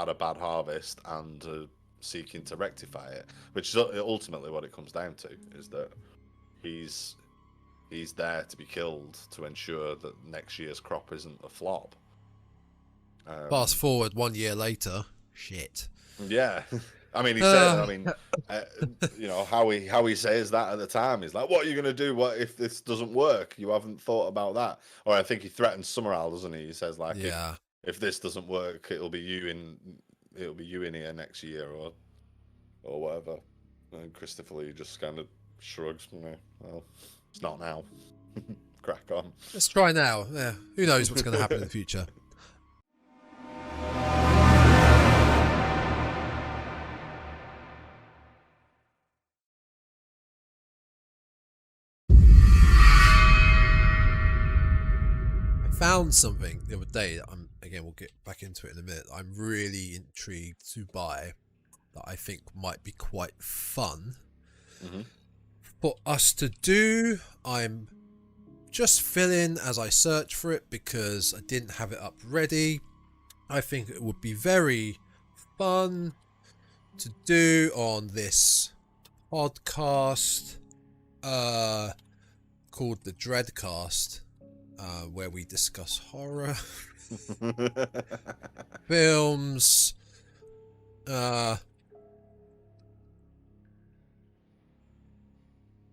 a bad harvest and seeking to rectify it, which is ultimately what it comes down to, is that he's there to be killed to ensure that next year's crop isn't a flop. Fast forward 1 year later, shit. Yeah, I mean, he said. I mean, how he says that at the time. He's like, "What are you going to do? What if this doesn't work? You haven't thought about that." Or I think he threatens Summerall, doesn't he? He says like, Yeah. if this doesn't work, it'll be you in here next year, or whatever. And Christopher Lee just kind of shrugs. Well, it's not now. Crack on. Let's try now. Yeah. Who knows what's going to happen in the future? Found something the other day that we'll get back into it in a minute. I'm really intrigued to buy, that I think might be quite fun for us to do. I'm just filling as I search for it because I didn't have it up ready. I think it would be very fun to do on this podcast called the Dreadcast. Where we discuss horror films.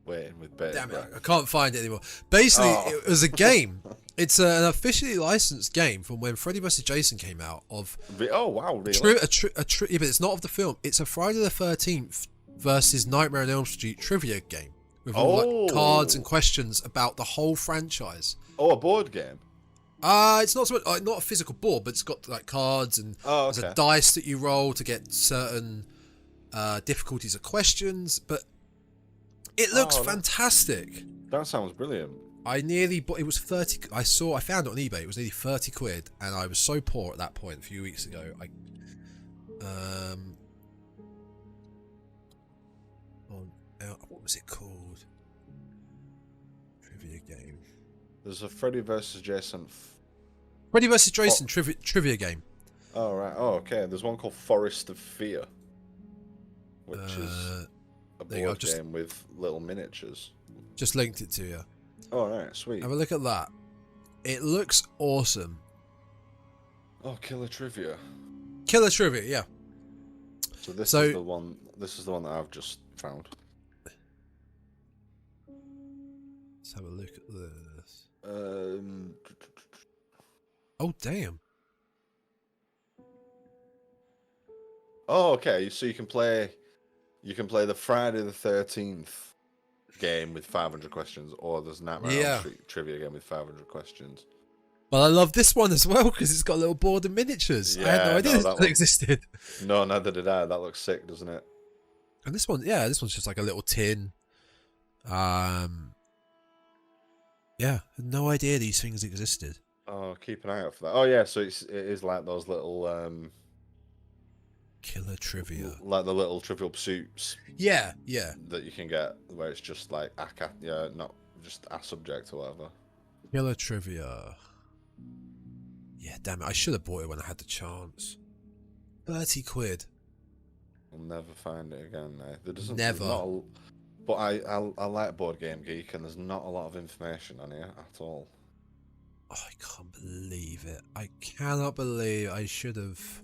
Waiting with bed. Damn it, I can't find it anymore. Basically, it was a game. It's an officially licensed game from when Freddy vs. Jason came out. Oh wow, really? Yeah, but it's not of the film. It's a Friday the 13th versus Nightmare on Elm Street trivia game with all like cards and questions about the whole franchise. Oh, a board game? It's not so much, not a physical board, but it's got like cards and there's a dice that you roll to get certain difficulties of questions. But it looks fantastic. That sounds brilliant. I nearly bought. It was 30. I found it on eBay. It was nearly 30 quid, and I was so poor at that point a few weeks ago. What was it called? Trivia game. There's a Freddy vs. Jason. Freddy vs. Jason trivia game. Oh, right. Oh, okay. There's one called Forest of Fear, which is a board game with little miniatures. Just linked it to you. Oh, right. Sweet. Have a look at that. It looks awesome. Oh, Killer Trivia. Killer Trivia, yeah. So this is the one. This is the one that I've just found. Let's have a look at this. Oh damn! Oh, okay. So you can play the Friday the 13th game with 500 questions, or there's Nightmare on Elm Street trivia game with 500 questions. Well, I love this one as well because it's got a little board of miniatures. I had no idea that existed. No, neither did I. That looks sick, doesn't it? And this one, this one's just like a little tin. Yeah, had no idea these things existed. Oh, keep an eye out for that. Oh yeah, so it is like those little Killer Trivia, like the little Trivial Pursuits. Yeah. That you can get where it's just like not just a subject or whatever. Killer Trivia. Yeah, damn it! I should have bought it when I had the chance. 30 quid. I'll never find it again. There doesn't. Never. But I like Board Game Geek, and there's not a lot of information on here at all. Oh, I can't believe it. I cannot believe I should have.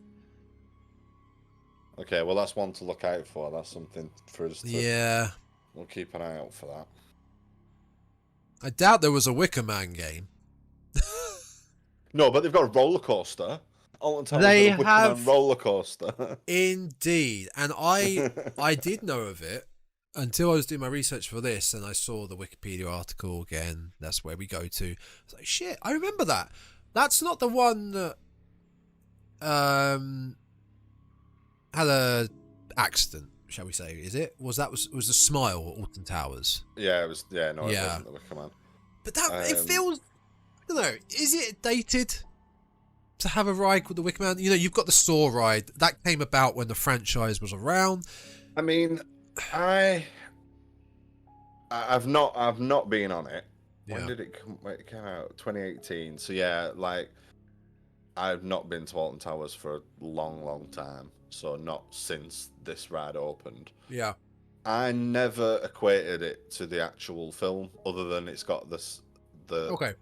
Okay, well that's one to look out for. That's something for us to. Yeah. We'll keep an eye out for that. I doubt there was a Wicker Man game. No, but they've got a roller coaster. They Wicker have Man roller coaster. Indeed, and I did know of it until I was doing my research for this, and I saw the Wikipedia article again. That's where we go to. I was like, shit, I remember that. That's not the one that had a accident, shall we say? Is it? Was the Smile at Alton Towers? Yeah, it was. Yeah, no, it wasn't the Wicker Man. But that it feels. I don't know. Is it dated to have a ride called the Wicker Man? You know, you've got the Saw ride that came about when the franchise was around. I mean, I've not been on it. When did it come? It came out 2018. So yeah, like I've not been to Alton Towers for a long time, so not since this ride opened. Yeah. I never equated it to the actual film, other than it's got this. Okay.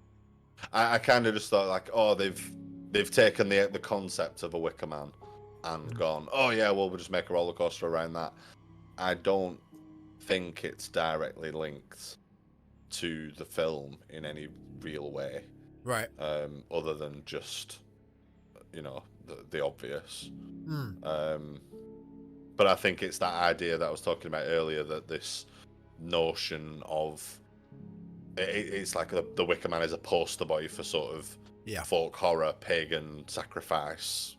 I kind of just thought like, oh, they've taken the concept of a Wicker Man and gone, oh yeah, well we'll just make a roller coaster around that. I don't think it's directly linked to the film in any real way, Right. other than just, you know, the obvious. But I think it's that idea that I was talking about earlier, that this notion of it's like the Wicker Man is a poster boy for sort of folk horror, pagan sacrifice,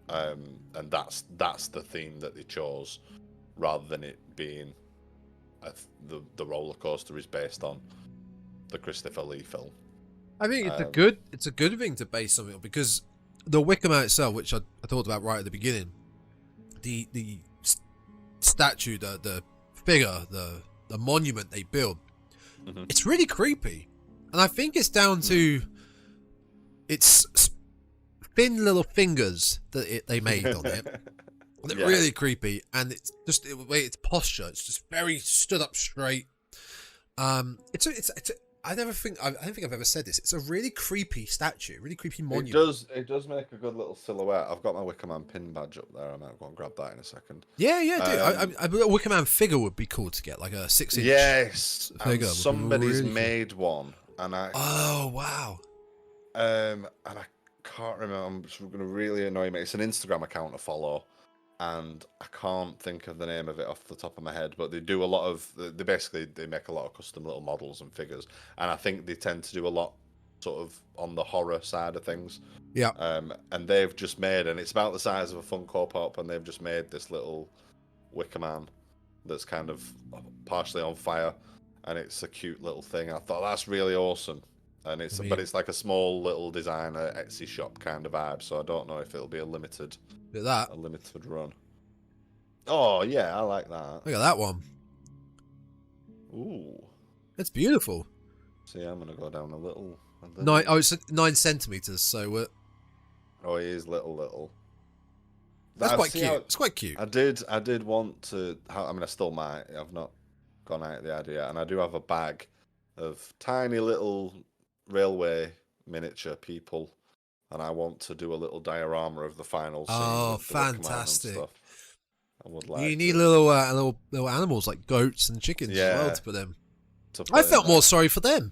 and that's the theme that they chose, rather than it being the roller coaster is based on the Christopher Lee film. I think it's a good thing to base something on, because the Wicker Man itself, which I thought about right at the beginning, the statue, the figure, the monument they build, it's really creepy, and I think it's down to its thin little fingers that they made on it. They're really creepy, and it's just the way its posture. It's just very stood up straight. I don't think I've ever said this. It's a really creepy statue, really creepy monument. It does make a good little silhouette. I've got my Wicker Man pin badge up there. I might go and grab that in a second. Yeah, dude. A Wicker Man figure would be cool to get, like a 6-inch. Yes, figure. And somebody's really made one, and I. Oh wow. And I can't remember. It's going to really annoy me. It's an Instagram account to follow, and I can't think of the name of it off the top of my head. But they do a lot of. They make a lot of custom little models and figures, and I think they tend to do a lot, sort of on the horror side of things. Yeah. And they've just made, and it's about the size of a Funko Pop, and they've just made this little Wicker Man that's kind of partially on fire, and it's a cute little thing. I thought that's really awesome. And but it's like a small little designer Etsy shop kind of vibe, so I don't know if it'll be a limited run. Oh yeah, I like that. Look at that one. Ooh, it's beautiful. See, I'm gonna go down a little. It's 9 centimeters, so oh, he is little. That's quite cute. It's quite cute. I did want to. I mean, I still might. I've not gone out of the idea, and I do have a bag of tiny little railway miniature people, and I want to do a little diorama of the final scene. Oh, fantastic! I would like. You need little animals like goats and chickens as well to put them. I felt more sorry for them.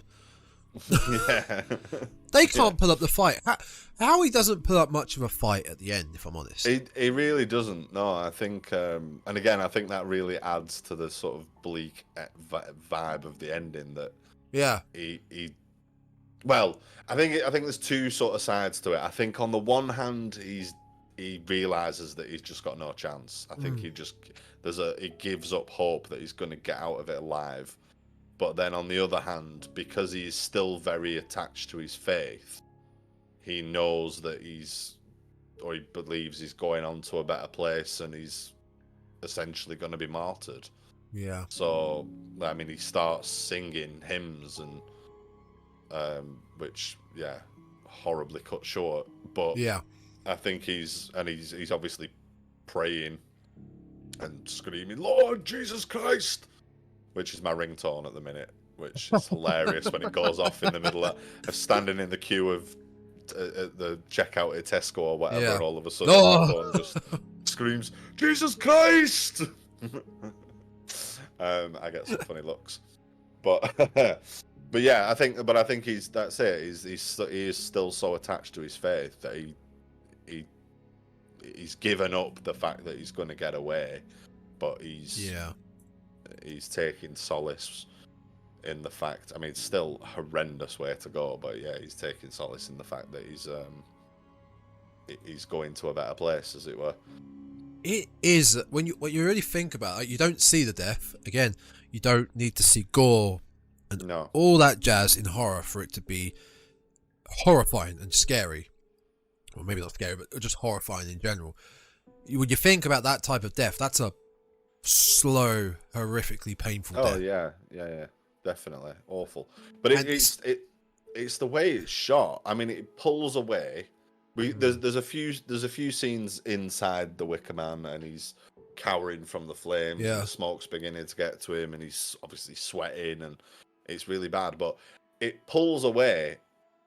Yeah, they can't pull up the fight. Howie doesn't pull up much of a fight at the end, if I'm honest. He really doesn't. No, I think, and again, I think that really adds to the sort of bleak vibe of the ending. That Well, I think there's two sort of sides to it. I think on the one hand, he realizes that he's just got no chance. I think he gives up hope that he's going to get out of it alive. But then on the other hand, because he's still very attached to his faith, he knows that he believes he's going on to a better place, and he's essentially going to be martyred. Yeah. So, I mean, he starts singing hymns and which horribly cut short, but I think he's obviously praying and screaming, "Lord Jesus Christ," which is my ringtone at the minute, which is hilarious when it goes off in the middle of standing in the queue of the checkout at Tesco or whatever, and all of a sudden my phone just screams, "Jesus Christ!" I get some funny looks, but yeah, I think that's it. He is still so attached to his faith that he's given up the fact that he's going to get away, but he's taking solace in the fact. I mean, it's still a horrendous way to go, but yeah, he's taking solace in the fact that he's going to a better place, as it were. It is when you really think about it. You don't see the death again. You don't need to see gore and all that jazz in horror for it to be horrifying and scary. Well, maybe not scary, but just horrifying in general. When you think about that type of death, that's a slow, horrifically painful death. Oh yeah, definitely awful. But it's the way it's shot. I mean, it pulls away, There's a few scenes inside the Wicker Man, and he's cowering from the flames. Yeah. And the smoke's beginning to get to him, and he's obviously sweating, and it's really bad. But it pulls away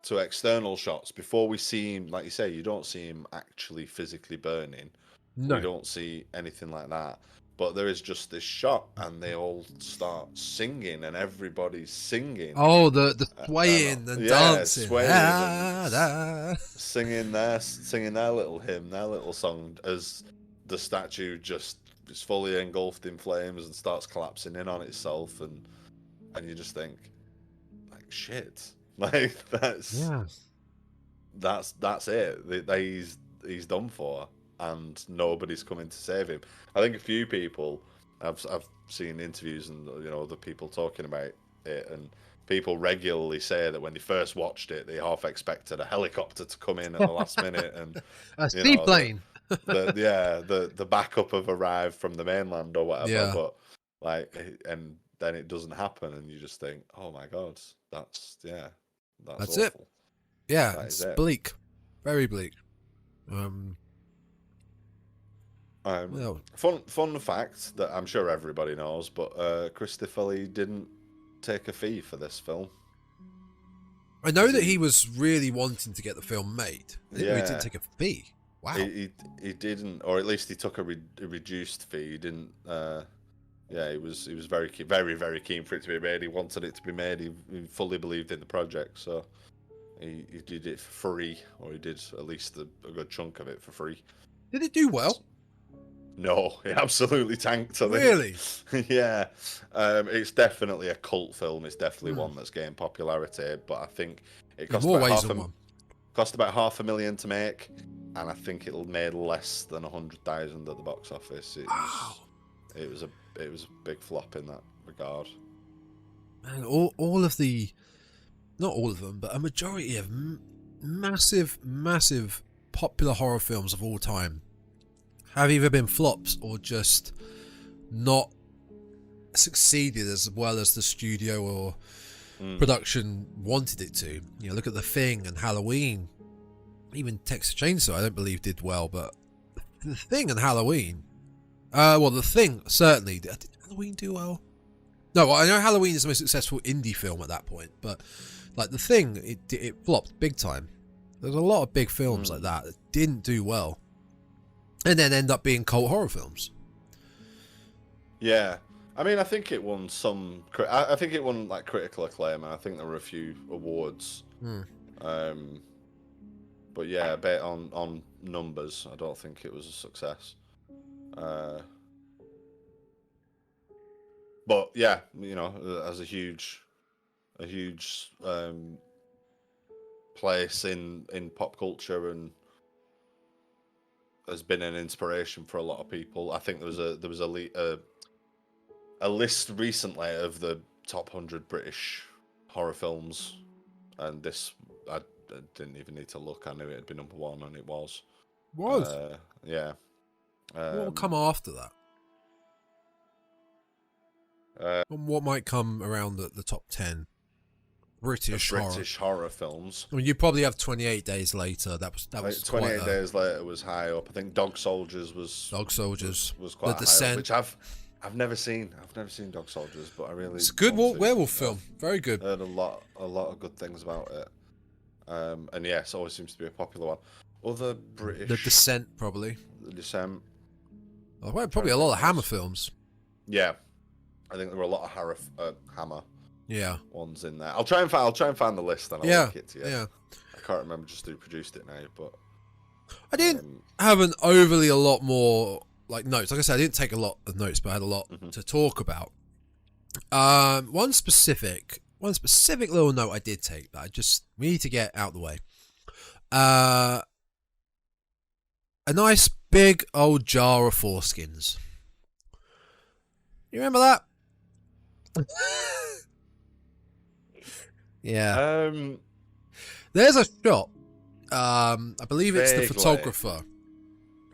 to external shots before we see him. Like you say, you don't see him actually physically burning. No. We don't see anything like that. But there is just this shot, and they all start singing, and everybody's singing. Oh, the swaying and dancing, swaying and singing their little hymn, their little song, as the statue just is fully engulfed in flames and starts collapsing in on itself, and you just think, like, shit, like that's it. He's done for. And nobody's coming to save him. I think a few people, I've seen interviews and other people talking about it, and people regularly say that when they first watched it, they half expected a helicopter to come in at the last minute, and a seaplane. The backup have arrived from the mainland or whatever. Yeah. But and then it doesn't happen, and you just think, oh my god, that's awful. It. Yeah, it's bleak, very bleak. Fun fact that I'm sure everybody knows, but Christopher Lee didn't take a fee for this film. I know that he was really wanting to get the film made. He didn't take a fee. Wow. He didn't, or at least he took a reduced fee. He didn't. He was very very keen for it to be made. He wanted it to be made. He fully believed in the project, so he did it for free, or he did at least a good chunk of it for free. Did it do well? No, it absolutely tanked. I think. Really? Yeah. It's definitely a cult film. It's definitely one that's gained popularity, but I think it cost about $500,000 to make, and I think it made less than 100,000 at the box office. It was a big flop in that regard. And all of the, not all of them, but a majority of massive popular horror films of all time have either been flops or just not succeeded as well as the studio or production wanted it to. Look at The Thing and Halloween. Even Texas Chainsaw, I don't believe, did well, but The Thing and Halloween. The Thing certainly did. Halloween do well? No, I know Halloween is the most successful indie film at that point, but like The Thing, it flopped big time. There's a lot of big films like that didn't do well, and then end up being cult horror films. Yeah, I mean, I think it won some. I think it won like critical acclaim, and I think there were a few awards. But yeah, bet on numbers, I don't think it was a success. But yeah, as a huge place in pop culture, and has been an inspiration for a lot of people. I think there was a list recently of the top 100 British horror films, and this I didn't even need to look. I knew it had been number one, and it was. Yeah. What will come after that? And what might come around the top 10 British horror films? I mean, you probably have 28 Days Later. That was 28 Days Later was high up. I think Dog Soldiers was quite The Descent, high up, which I've never seen. I've never seen Dog Soldiers, but I really. It's a good werewolf film. Very good. Heard a lot of good things about it. And yes, always seems to be a popular one. Other British. The Descent, probably. The Descent. Probably a lot of Hammer films. Yeah, I think there were a lot of Hammer. Yeah. Ones in there. I'll try and find the list, and I'll link it to you. Yeah. I can't remember just who produced it now, but I didn't have an overly a lot more like notes. Like I said, I didn't take a lot of notes, but I had a lot to talk about. One specific little note I did take that we need to get out the way. A nice big old jar of foreskins. You remember that? Yeah. There's a shot. I believe it's the photographer.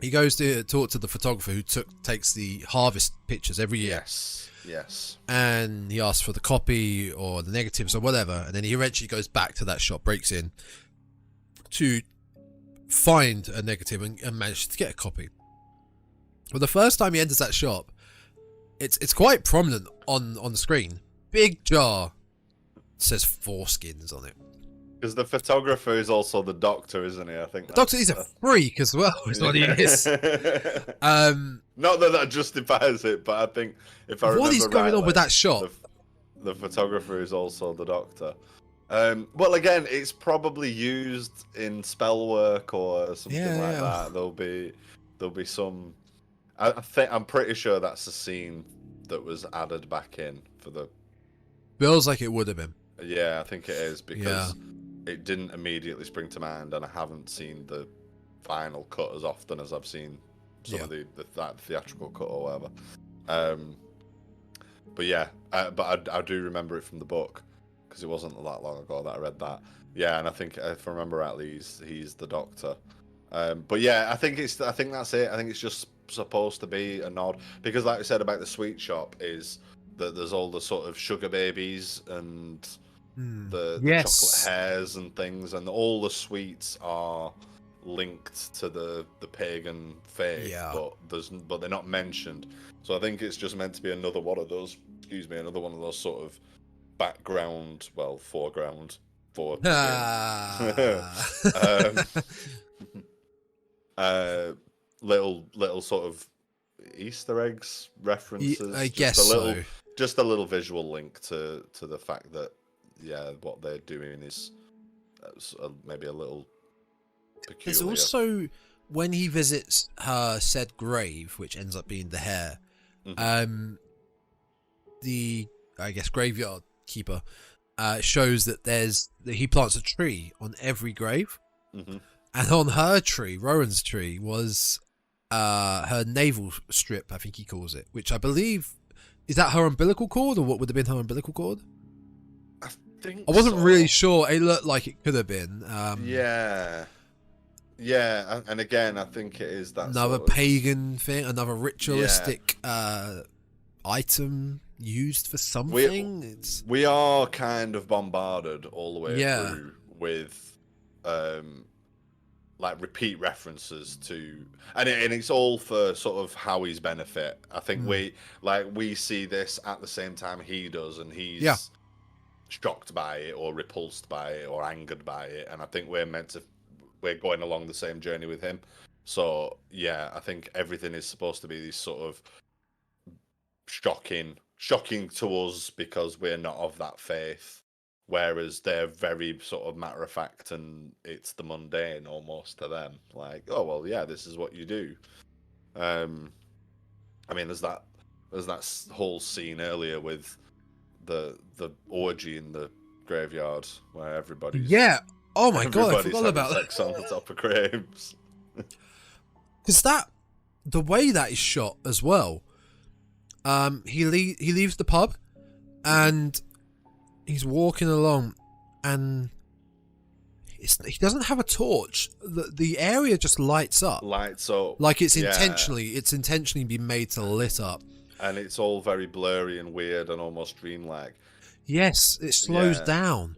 He goes to talk to the photographer who takes the harvest pictures every year. Yes. And he asks for the copy or the negatives or whatever, and then he eventually goes back to that shop, breaks in to find a negative and manage to get a copy. But the first time he enters that shop, it's quite prominent on the screen. Big jar, says foreskins on it. Because the photographer is also the doctor, isn't he? I think the doctor is a freak as well. Is what he is. Not that justifies it, but I think if I remember what is going rightly, on with that shot? The photographer is also the doctor. Well, again, it's probably used in spell work or something like that. There'll be some. I'm pretty sure that's a scene that was added back in for the. Feels like it would have been. Yeah, I think it is because it didn't immediately spring to mind, and I haven't seen the final cut as often as I've seen some of that theatrical cut or whatever. But yeah, but I do remember it from the book because it wasn't that long ago that I read that. Yeah, and I think if I remember rightly, he's the doctor. But yeah, I think that's it. I think it's just supposed to be a nod because, like I said about the sweet shop, is that there's all the sort of sugar babies and the chocolate hairs and things, and all the sweets are linked to the pagan faith, but they're not mentioned. So I think it's just meant to be another one of those. Another one of those sort of foreground for little sort of Easter eggs references. I guess so. Just a little visual link to the fact that what they're doing is maybe a little peculiar. There's also when he visits her said grave, which ends up being the hair. The graveyard keeper shows that he plants a tree on every grave, and on her tree, Rowan's tree, was her navel strip, I think he calls it, which I believe is that her umbilical cord, or what would have been her umbilical cord? I wasn't really sure. It looked like it could have been. Yeah, and again, I think it is that another sort of pagan thing, another ritualistic item used for something. We are kind of bombarded all the way through with like repeat references to, and it's all for sort of Howie's benefit. I think we see this at the same time he does, and he's shocked by it or repulsed by it or angered by it, and I think we're going along the same journey with him. So yeah, I think everything is supposed to be this sort of shocking to us because we're not of that faith, whereas they're very sort of matter of fact, and it's the mundane almost to them. Like, oh well, yeah, this is what you do. I mean, there's that whole scene earlier with the orgy in the graveyard where everybody's oh my god, I forgot about sex on the top of graves. Because the way that is shot as well. He leaves the pub, and he's walking along, and he doesn't have a torch. The area just lights up. Like it's intentionally been made to lit up. And it's all very blurry and weird and almost dreamlike. Yes, it slows down.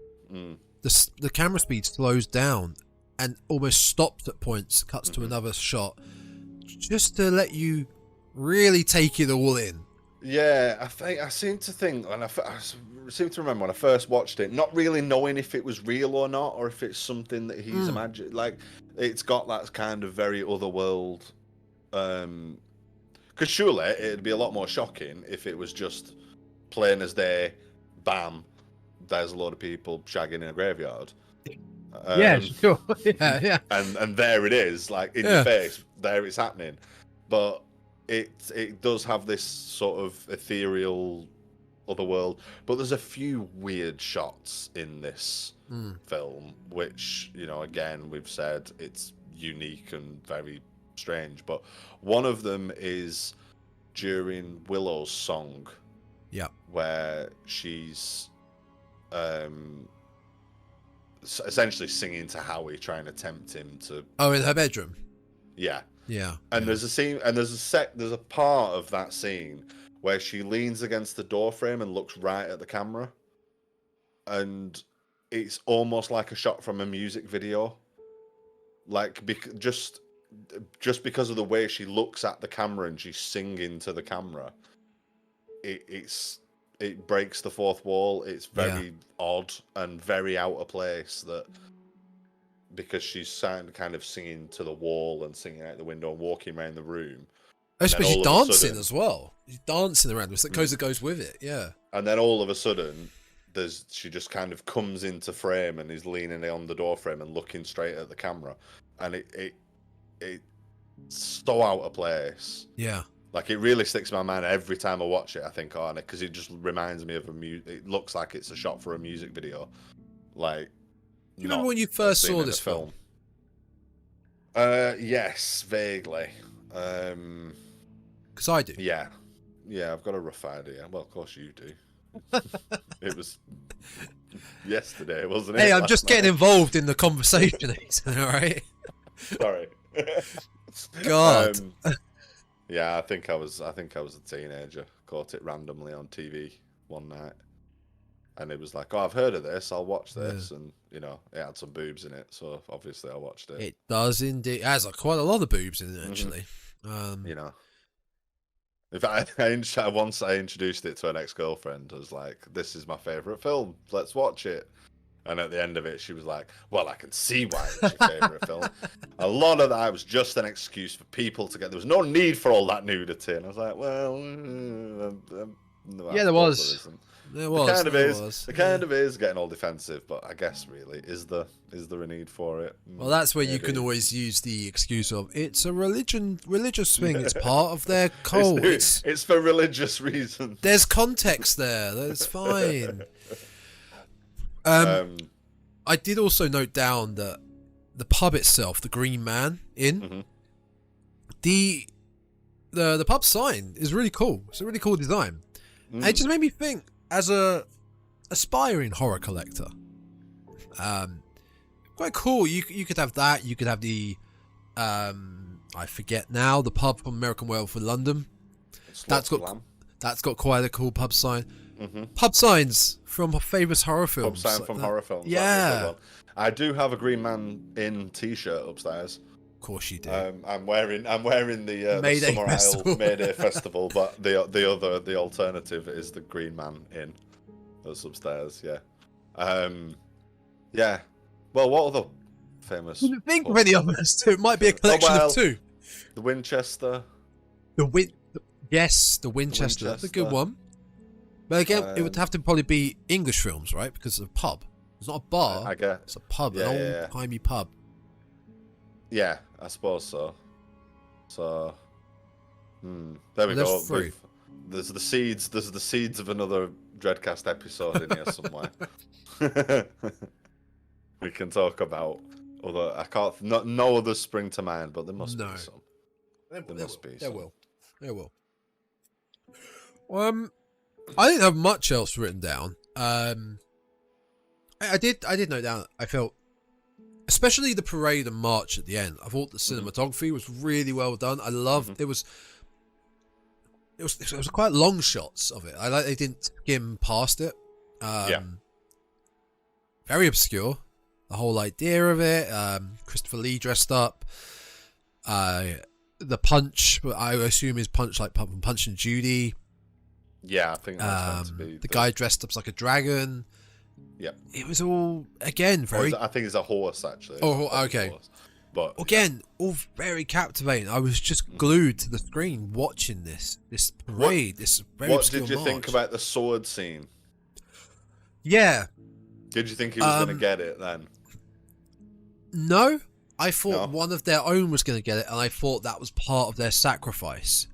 The camera speed slows down and almost stops at points, cuts to another shot, just to let you really take it all in. Yeah, I seem to think, and I seem to remember when I first watched it, not really knowing if it was real or not, or if it's something that he's imagined. Like, it's got that kind of very otherworld. Because surely it'd be a lot more shocking if it was just plain as day, bam, there's a load of people shagging in a graveyard. Sure. yeah. And there it is, like in your face, there it's happening. But it does have this sort of ethereal otherworld. But there's a few weird shots in this film, which, again, we've said it's unique and very strange. But one of them is during Willow's song, where she's essentially singing to Howie, trying to tempt him to. Oh, in her bedroom. Yeah. And there's a scene, and there's a part of that scene where she leans against the doorframe and looks right at the camera, and it's almost like a shot from a music video. like just because of the way she looks at the camera and she's singing to the camera, it breaks the fourth wall. It's very odd and very out of place, that because she's kind of singing to the wall and singing out the window and walking around the room. Especially she's dancing as well. She's dancing around. It's that goes with it, yeah. And then all of a sudden, she just kind of comes into frame and is leaning on the door frame and looking straight at the camera, and it's so out of place. Yeah. Like, it really sticks in my mind every time I watch it. I think on it because it just reminds me of it looks like it's a shot for a music video. Like, do you remember when you first saw this film? Yes, vaguely. Because I do. Yeah, I've got a rough idea. Well, of course you do. It was yesterday, wasn't it? Hey, I'm just getting involved in the conversation. All right. Sorry. God. Yeah, I think I was a teenager. Caught it randomly on TV one night, and it was like, "Oh, I've heard of this. I'll watch this." And it had some boobs in it, so obviously I watched it. It does indeed. It has quite a lot of boobs in it, actually. If once I introduced it to an ex-girlfriend, I was like, "This is my favorite film. Let's watch it." And at the end of it, she was like, "Well, I can see why it's your favorite film." A lot of that was just an excuse for people to get. There was no need for all that nudity, and I was like, "Well, yeah, there was. There was. It kind of is getting all defensive, but I guess really is there a need for it? Well, that's where you can always use the excuse of it's a religious thing. It's part of their cult. It's for religious reasons. There's context there. That's fine. I did also note down that the pub itself, the Green Man Inn, the pub sign is really cool. It's a really cool design. And it just made me think, as a aspiring horror collector, quite cool. You could have that. You could have the I forget now, the pub from American Werewolf in London. That's got quite a cool pub sign. Pub signs from famous horror films. Pub sign from horror films. Yeah. I do have a Green Man Inn t-shirt upstairs. Of course you do. I'm wearing the Mayday Summer Festival. Isle Mayday Festival, but the alternative is the Green Man Inn. That's upstairs. Yeah. Yeah. Well, what other famous? I think of any others. It might be a collection of two. The Winchester. Yes, the Winchester. That's a good one. But again, it would have to probably be English films, right? Because of a pub. It's not a bar. I guess. It's a pub, an old-timey pub. Yeah, I suppose so. So, there we go. There's the seeds of another Dreadcast episode in here somewhere. We can talk about other. I can't. No others spring to mind, but there must be some. There must be some. There will. I didn't have much else written down. I did note down. I felt, especially the parade and march at the end. I thought the cinematography was really well done. I loved it was quite long shots of it. I like they didn't skim past it. Very obscure. The whole idea of it. Christopher Lee dressed up. The punch, I assume is punch like Punch and Judy. Yeah, I think that's meant to be the guy dressed up as like a dragon. Yeah, it was all again very. I think it's a horse actually. Oh, okay. Horse. But again, all very captivating. I was just glued to the screen watching this parade. What did you think about the sword scene? Yeah. Did you think he was going to get it then? No. I thought one of their own was going to get it, and I thought that was part of their sacrifice.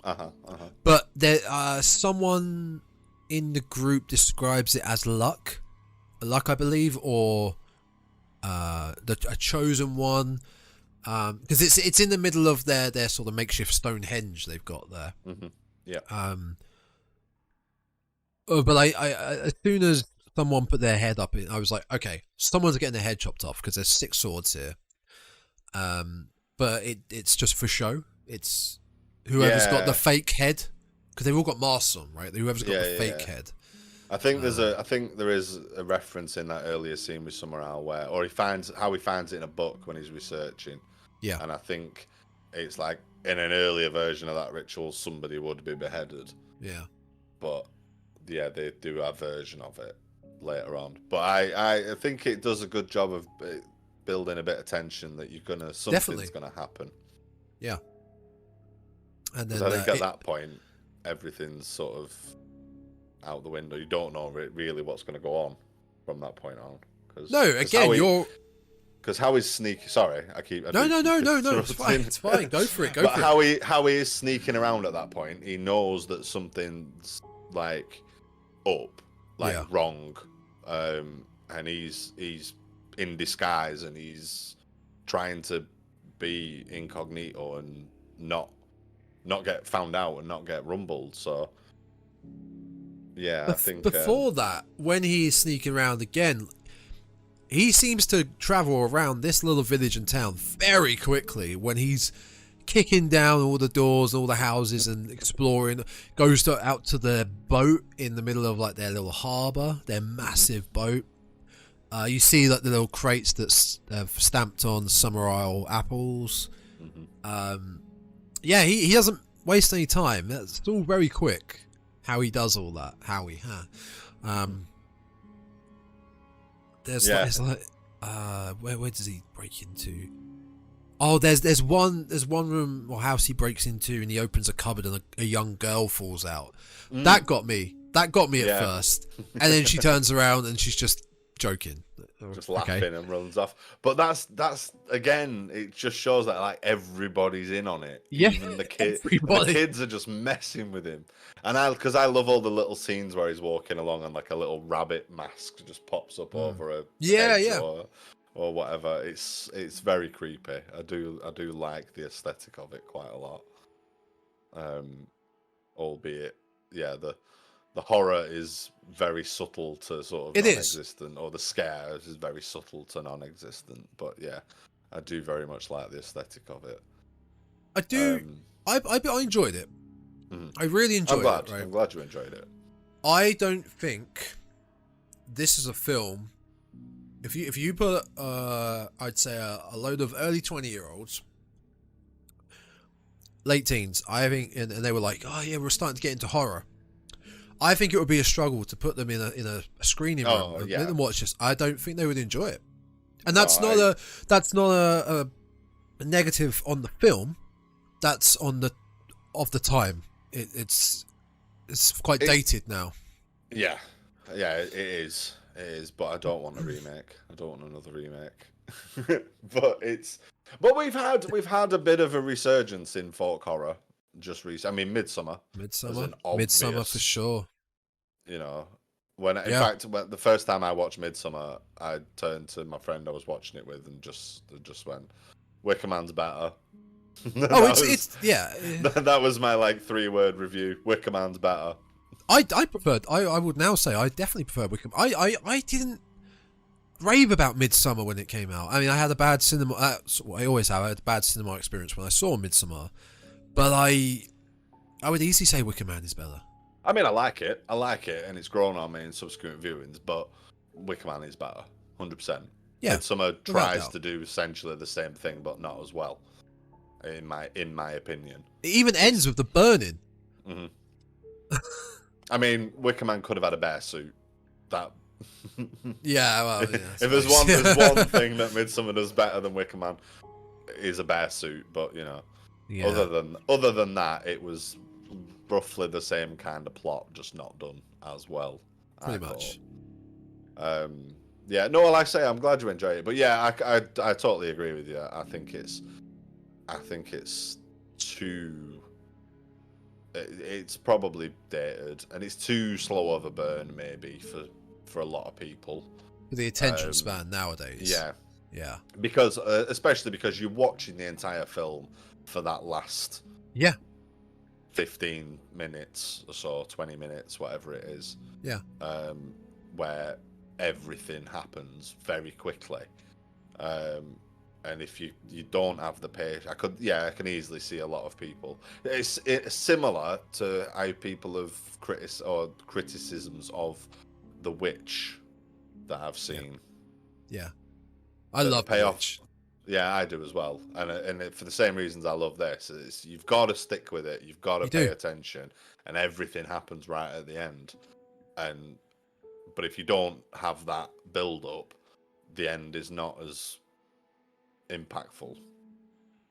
But there, someone in the group describes it as luck, I believe, or a chosen one, because it's in the middle of their sort of makeshift Stonehenge they've got there. Yeah. But I as soon as someone put their head up, I was like, okay, someone's getting their head chopped off because there's 6 swords here. But it's just for show. It's whoever's got the fake head, because they've all got masks on, right? Whoever's got the fake head. I think there is a reference in that earlier scene with Summer Isle where, or he finds it in a book when he's researching, Yeah. And I think it's like in an earlier version of that ritual, somebody would be beheaded. Yeah. But yeah, they do a version of it later on. But I think it does a good job of building a bit of tension that something's gonna happen. Yeah. And Because then I think at that point, everything's sort of out the window. You don't know really what's going to go on from that point on. Because Howie's sneaky. Sorry, No. It's fine. It's fine. Go for it. Howie is sneaking around at that point. He knows that something's like up, wrong, and he's in disguise and he's trying to be incognito and not get found out and not get rumbled. So yeah, I think before that, when he's sneaking around again, he seems to travel around this little village and town very quickly. When he's kicking down all the doors, all the houses, and exploring, goes out to their boat in the middle of like their little harbour, their massive boat. You see like the little crates that have stamped on Summer Isle apples. Yeah, he doesn't waste any time. It's all very quick how he does all that. Howie, there's where does he break into? Oh, there's one room or house he breaks into, and he opens a cupboard and a young girl falls out. That got me at first, and then she turns around and she's just joking, just laughing and runs off. But that's again, it just shows that like everybody's in on it. Yeah, even the kids are just messing with him. And because I love all the little scenes where he's walking along and like a little rabbit mask just pops up over a hedge or whatever. It's very creepy. I do like the aesthetic of it quite a lot. Albeit, yeah, the horror is very subtle to sort of non-existent, or the scare is very subtle to non-existent. But yeah, I do very much like the aesthetic of it. I do. I enjoyed it. I really enjoyed it. Right? I'm glad you enjoyed it. I don't think this is a film. If you put I'd say a load of early 20-year-olds, late teens, I think, and they were like, oh yeah, we're starting to get into horror. I think it would be a struggle to put them in a screening room and let them watch this. I don't think they would enjoy it, and that's not a negative on the film. That's on the time. It's quite dated now. Yeah, it is. It is, but I don't want a remake. I don't want another remake. But we've had a bit of a resurgence in folk horror just recently. I mean, Midsummer for sure. You know, in fact, when the first time I watched Midsummer, I turned to my friend I was watching it with and just went, "Wicker Man's better." That was my like 3-word review. Wicker Man's better. I preferred. I would now say I definitely prefer Wicker Man. I didn't rave about Midsummer when it came out. I mean, I had a bad cinema. I always have. I had a bad cinema experience when I saw Midsummer, but I would easily say Wicker Man is better. I mean, I like it, and it's grown on me in subsequent viewings. But Wicker Man is better, 100%. Yeah, Midsummer tries to do essentially the same thing, but not as well. In my opinion, it even ends with the burning. I mean, Wicker Man could have had a bear suit. That. Yeah, well, yeah, if there's one thing that Midsummer does better than Wicker Man, is a bear suit. But you know, other than that, it was roughly the same kind of plot, just not done as well. Pretty much. Yeah, no, like I say, I'm glad you enjoy it. But yeah, I totally agree with you. I think it's too. It's probably dated, and it's too slow of a burn, maybe for a lot of people. The attention span nowadays. Yeah. Because especially because you're watching the entire film for that last 15 minutes or so, 20 minutes, whatever it is. Yeah. Where everything happens very quickly. And if you don't have the patience, I can easily see a lot of people. It's similar to how people have criticisms of The Witch that I've seen. Yeah. I love The Witch. Yeah, I do as well, and for the same reasons I love this. You've got to stick with it. You've got to pay attention, and everything happens right at the end. But if you don't have that build up, the end is not as impactful.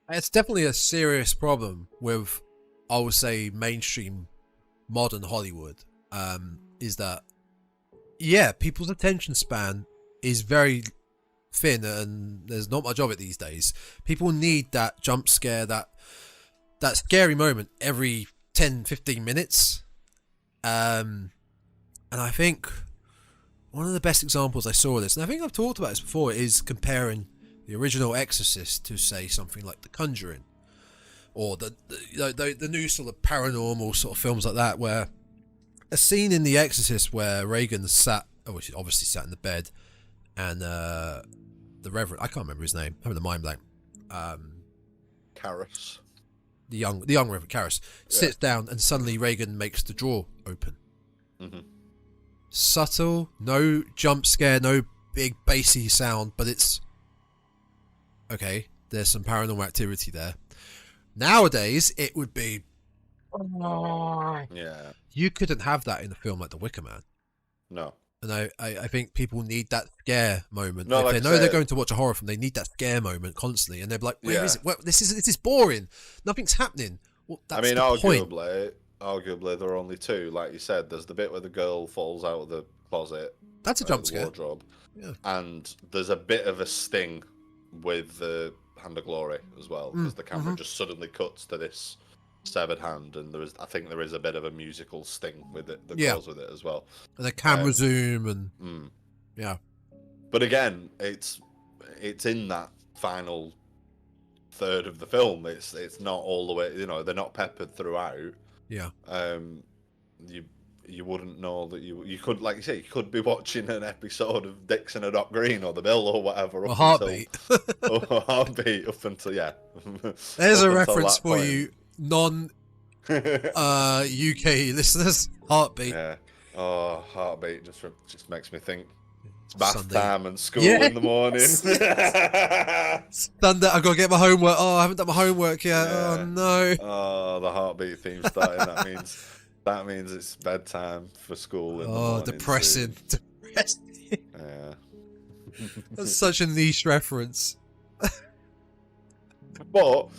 It's definitely a serious problem with, I would say, mainstream modern Hollywood. Is that, yeah, people's attention span is very thin, and there's not much of it these days. People need that jump scare, that scary moment every 10-15 minutes. And I think one of the best examples I saw of this, and I think I've talked about this before, is comparing the original Exorcist to, say, something like The Conjuring, or the new sort of paranormal sort of films like that, where a scene in The Exorcist where Reagan she obviously sat in the bed, and the Reverend, I can't remember his name, I'm having a mind blank. Karras. The young Reverend Karras sits down, and suddenly Reagan makes the drawer open. Mm-hmm. Subtle, no jump scare, no big bassy sound, but it's okay. There's some paranormal activity there. Nowadays, it would be, yeah. You couldn't have that in a film like The Wicker Man. No. And I think people need that scare moment. No, if like they know they're going to watch a horror film, they need that scare moment constantly, and they're like, "Where is it? Well, this is boring. Nothing's happening." Well, that's the point. Arguably, there are only two. Like you said, there's the bit where the girl falls out of the closet. That's a jump scare. Wardrobe. Yeah. And there's a bit of a sting with the Hand of Glory as well, because the camera just suddenly cuts to this severed hand, and I think there is a bit of a musical sting with it that goes with it as well. And the camera zoom and yeah. But again, it's in that final third of the film. It's not all the way. They're not peppered throughout. Yeah. You wouldn't know that you could, like you say, you could be watching an episode of Dixon and Doc Green or The Bill or whatever. Or Heartbeat. Heartbeat up until There's a reference for you, non UK listeners. Heartbeat. Yeah. Oh, Heartbeat just makes me think. It's bath Sunday. time and school in the morning. Sunday, I've got to get my homework. Oh, I haven't done my homework yet. Yeah. Oh no. Oh, the Heartbeat theme starting. That means it's bedtime for school. In the morning, depressing. Depressing. Yeah. That's such a niche reference. But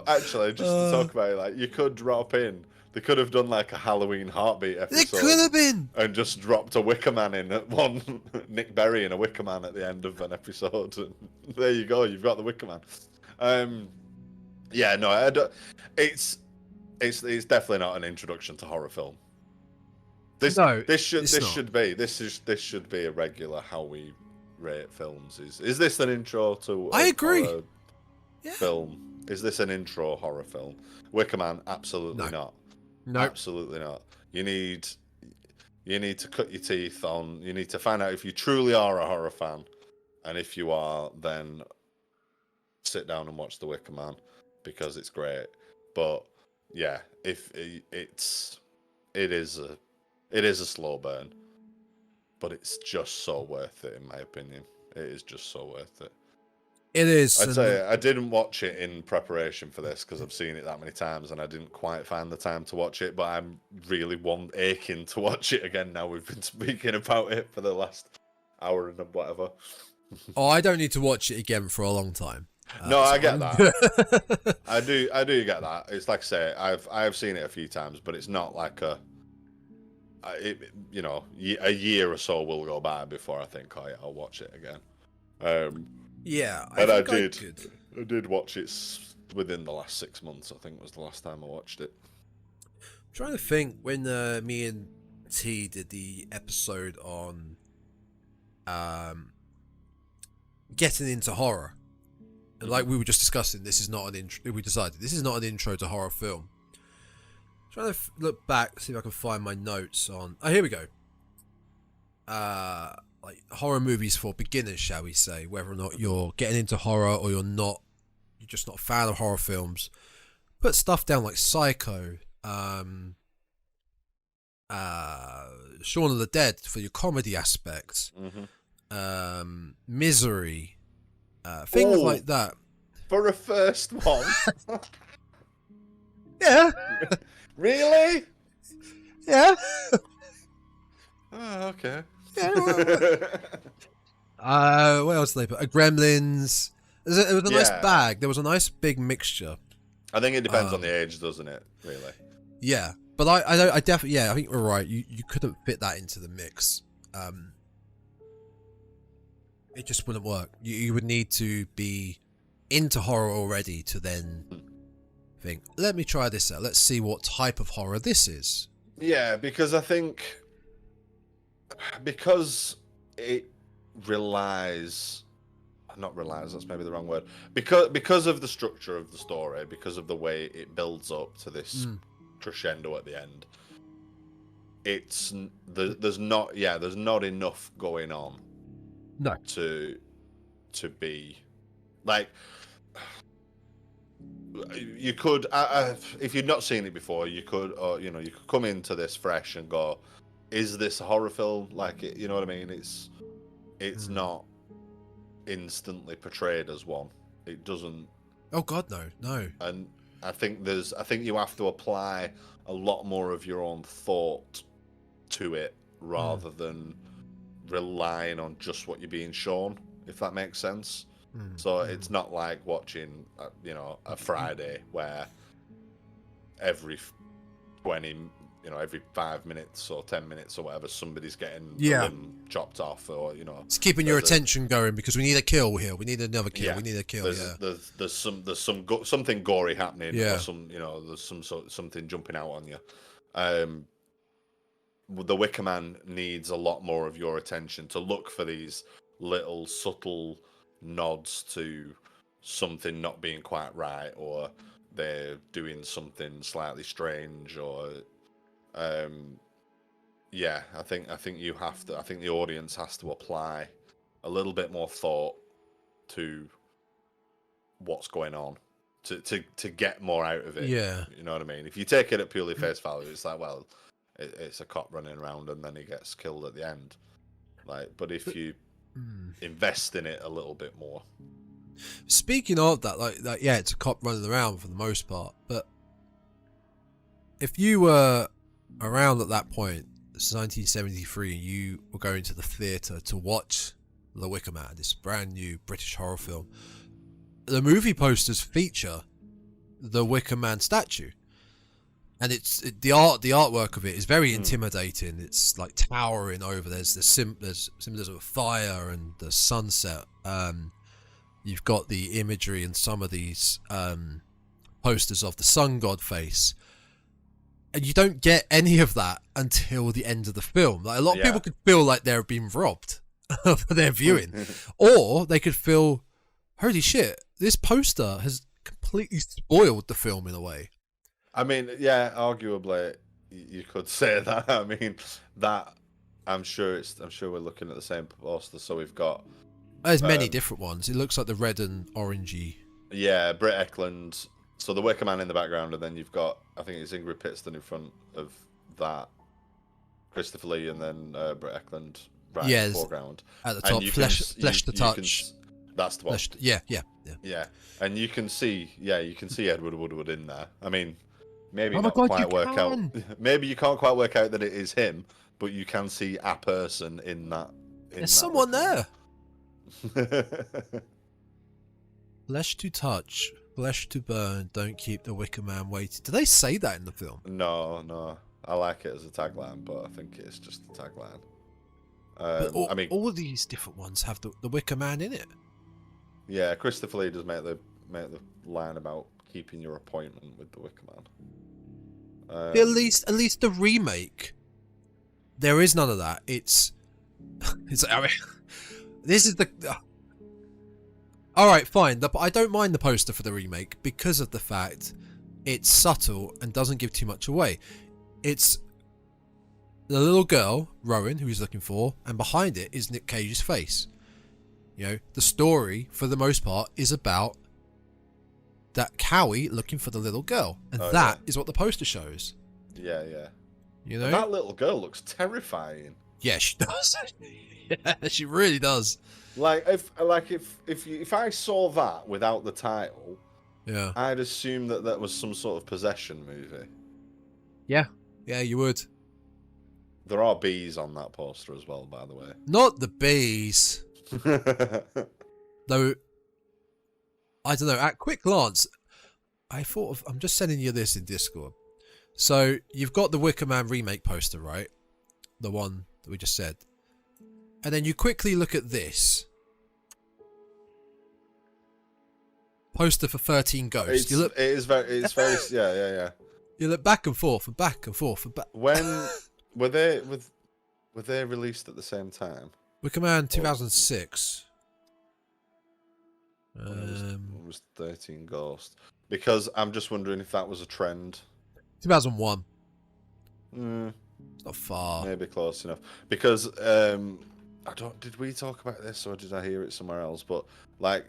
actually, just to talk about it, like, you could drop in. They could have done like a Halloween Heartbeat episode. It could have been. And just dropped a Wicker Man in at one, Nick Berry and a Wicker Man at the end of an episode. And there you go. You've got the Wicker Man. Yeah, no, it's definitely not an introduction to horror film. This should be a regular how we rate films. Is this an intro to? I agree. Film. Is this an intro horror film? Wicker Man, absolutely not. No, absolutely not. You need to cut your teeth on. You need to find out if you truly are a horror fan, and if you are, then sit down and watch The Wicker Man, because it's great. But yeah, if it is a slow burn, but it's just so worth it, in my opinion. It is just so worth it. It is. I'd say I didn't watch it in preparation for this because I've seen it that many times, and I didn't quite find the time to watch it. But I'm really aching to watch it again now. We've been speaking about it for the last hour and whatever. Oh, I don't need to watch it again for a long time. No, I get that. I do get that. It's like I say, I've seen it a few times, but it's not like a year or so will go by before I think, oh yeah, I'll watch it again. Yeah, I did watch it within the last 6 months. I think was the last time I watched it. I'm trying to think when me and T did the episode on getting into horror, and like we were just discussing, this is not an intro. We decided this is not an intro to horror film. I'm trying to look back, see if I can find my notes on. Oh, here we go. Like horror movies for beginners, shall we say, whether or not you're getting into horror or you're just not a fan of horror films. Put stuff down like Psycho, Shaun of the Dead for your comedy aspects, Misery, things Ooh. like that. For a first one. Yeah. Really? Yeah. Oh, okay. Yeah. What else did they put? Gremlins. It was a nice bag. There was a nice big mixture. I think it depends on the age, doesn't it? Really. Yeah, but I definitely, I think we're right. You couldn't fit that into the mix. It just wouldn't work. You would need to be into horror already to then think, let me try this out. Let's see what type of horror this is. Yeah, because I think because it not relies, that's maybe the wrong word. Because of the structure of the story, because of the way it builds up to this crescendo at the end, there's not enough going on. No. To be like, you could if you'd not seen it before, you could come into this fresh and go, is this a horror film? Like, you know what I mean? It's not instantly portrayed as one. It doesn't. Oh God, no. And I think you have to apply a lot more of your own thought to it rather than relying on just what you're being shown, if that makes sense. So it's not like watching a Friday where every 5 minutes or 10 minutes or whatever somebody's getting a limb chopped off, or it's keeping your attention going because we need a kill here, we need another kill, we need a kill. There's something gory happening, or there's something jumping out on you. The Wicker Man needs a lot more of your attention to look for these little subtle nods to something not being quite right, or they're doing something slightly strange, or I think the audience has to apply a little bit more thought to what's going on to get more out of it. Yeah, you know what I mean? If you take it at purely face value, it's like, well, it's a cop running around and then he gets killed at the end. But if you invest in it a little bit more. Speaking of that, it's a cop running around for the most part. But if you were around at that point, it's 1973, and you were going to the theatre to watch The Wicker Man, this brand new British horror film, the movie posters feature the Wicker Man statue. And the artwork of it is very intimidating. It's like towering over. There's symbolism of fire and the sunset. You've got the imagery in some of these posters of the sun god face, and you don't get any of that until the end of the film. Like, a lot of people could feel like they're being robbed for their viewing, or they could feel, holy shit, this poster has completely spoiled the film in a way. I mean, yeah, arguably you could say that. I mean, that I'm sure we're looking at the same poster. So we've got there's many different ones. It looks like the red and orangey. Yeah, Britt Eklund. So the Wicker Man in the background, and then you've got, I think it's Ingrid Pittston in front of that, Christopher Lee, and then Britt Eklund right in the foreground. At the top, flesh to touch. That's the one. Yeah. And you can see Edward Woodward in there. I mean, maybe maybe you can't quite work out that it is him, but you can see a person in that. There's someone there. Flesh to touch, flesh to burn, don't keep the Wicker Man waiting. Do they say that in the film? No. I like it as a tagline, but I think it's just a tagline. All of these different ones have the Wicker Man in it. Yeah, Christopher Lee does make the line about keeping your appointment with the Wicker Man. At least the remake, there is none of that. It's I mean, this is the. All right, fine. I don't mind the poster for the remake because of the fact it's subtle and doesn't give too much away. It's the little girl, Rowan, who he's looking for, and behind it is Nick Cage's face. You know, the story, for the most part, is about that Howie looking for the little girl. And that is what the poster shows. Yeah. You know? And that little girl looks terrifying. Yeah, she does. Yeah, she really does. Like if I saw that without the title, Yeah. I'd assume that that was some sort of possession movie. Yeah. Yeah, you would. There are bees on that poster as well, by the way. Not the bees. Though, I don't know, at quick glance, I thought of, I'm just sending you this in Discord. So, you've got the Wicker Man remake poster, right? The one that we just said. And then you quickly look at this. Poster for 13 Ghosts. It's very, yeah. You look back and forth and back and forth and back. When were they released at the same time? Wicker Man 2006. It was 13 Ghost. Because I'm just wondering if that was a trend. 2001. It's not far. Maybe close enough. Because did we talk about this or did I hear it somewhere else? But like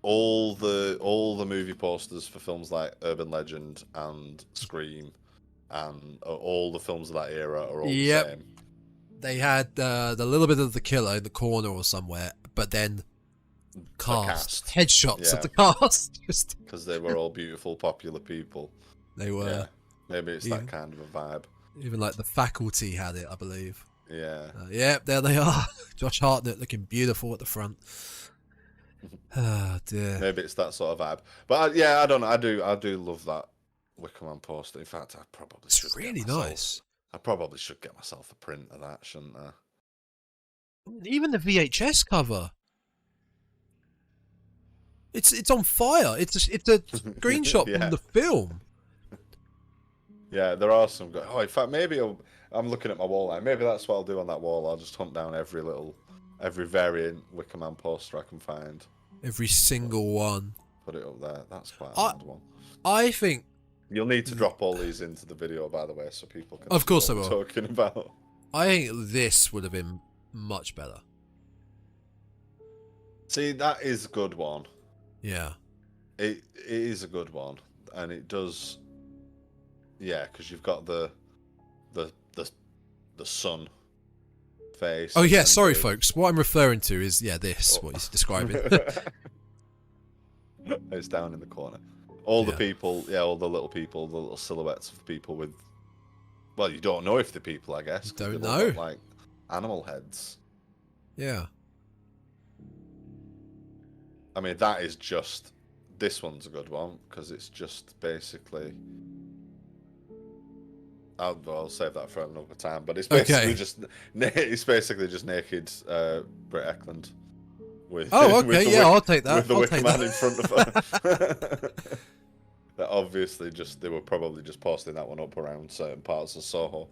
all the movie posters for films like Urban Legend and Scream and all the films of that era are all the same. They had the little bit of the killer in the corner or somewhere, but then headshots of the cast, just because they were all beautiful, popular people. They were. Yeah. Maybe it's that kind of a vibe. Even like the Faculty had it, I believe. Yeah. There they are. Josh Hartnett looking beautiful at the front. Oh dear. Maybe it's that sort of vibe. But I don't know. I do love that Wicker Man poster. In fact, I probably should. It's really nice. I probably should get myself a print of that, shouldn't I? Even the VHS cover. It's on fire. It's a screenshot from the film. Yeah, there are some good. Oh, in fact, maybe I'm looking at my wall now. Maybe that's what I'll do on that wall. I'll just hunt down every variant Wicker Man poster I can find. Every single one. Put it up there. That's quite a hard one. I think you'll need to drop all these into the video, by the way, so people can. Of course, I will. Talking about. I think this would have been much better. See, that is a good one. Yeah. It is a good one, and it does. Yeah, because you've got the sun face. Oh yeah, sorry folks. What I'm referring to is this. What he's describing. It's down in the corner. All the people, all the little people, the little silhouettes of people with. Well, you don't know if they're people, I guess. Don't know. Like animal heads. Yeah. I mean, that is just. This one's a good one because it's just basically. I'll save that for another time. But it's basically just naked Britt Eklund. With, I'll take that. With the Wicker Man in front of her. That obviously they were probably just posting that one up around certain parts of Soho.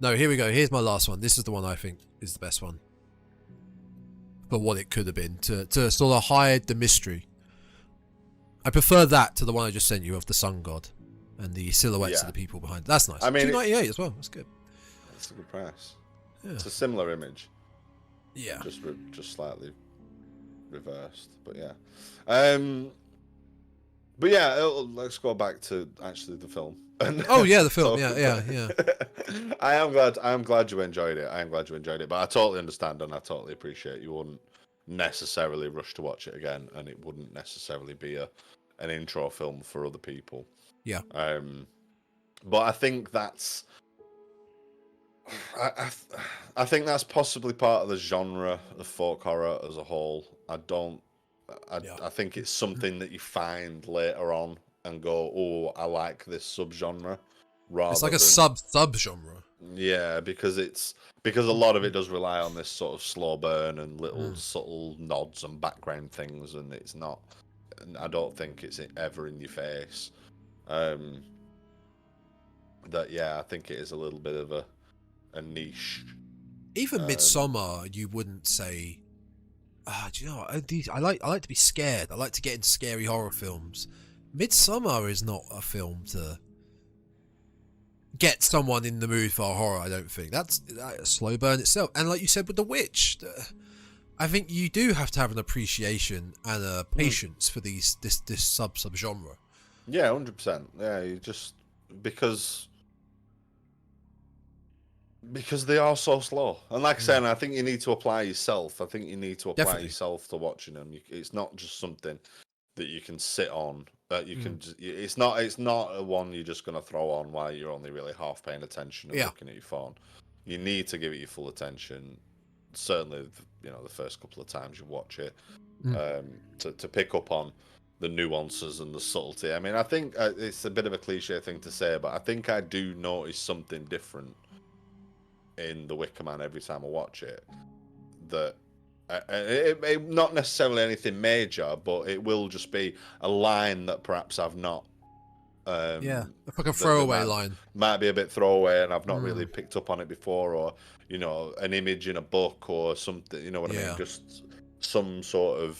No, here we go. Here's my last one. This is the one I think is the best one. For what it could have been to sort of hide the mystery. I prefer that to the one I just sent you of the sun god and the silhouettes of the people behind it. That's nice. I mean, $2.98 as well. That's good. That's a good price. Yeah. It's a similar image. Yeah. Just slightly reversed, but yeah. Let's go back to actually the film. The film. Yeah. I am glad you enjoyed it. But I totally understand and I totally appreciate you wouldn't necessarily rush to watch it again, and it wouldn't necessarily be an intro film for other people. Yeah. But I think that's. I think that's possibly part of the genre of folk horror as a whole. I think it's something that you find later on and go, oh, I like this subgenre. It's like a sub-genre. Yeah, because a lot of it does rely on this sort of slow burn and little subtle nods and background things, and it's not. I don't think it's ever in your face. I think it is a little bit of a niche. Even Midsommar, you wouldn't say. Do you know? I like to be scared. I like to get into scary horror films. Midsommar is not a film to get someone in the mood for horror. I don't think that's a slow burn itself. And like you said with The Witch, I think you do have to have an appreciation and a patience for this sub genre. Yeah, 100%. Yeah, you just because Because they are so slow. And like I said, I think you need to apply yourself. I think you need to apply Definitely. yourself to watching them. It's not just something that you can sit on. That you can. It's not a one you're just going to throw on while you're only really half paying attention and looking at your phone. You need to give it your full attention. Certainly, the first couple of times you watch it, to pick up on the nuances and the subtlety. I mean, I think it's a bit of a cliche thing to say, but I think I do notice something different in The Wicker Man every time I watch it. That it not necessarily anything major, but it will just be a line that perhaps I've not. Like a throwaway line. Might be a bit throwaway, and I've not really picked up on it before, or an image in a book or something. You know what I mean? Just some sort of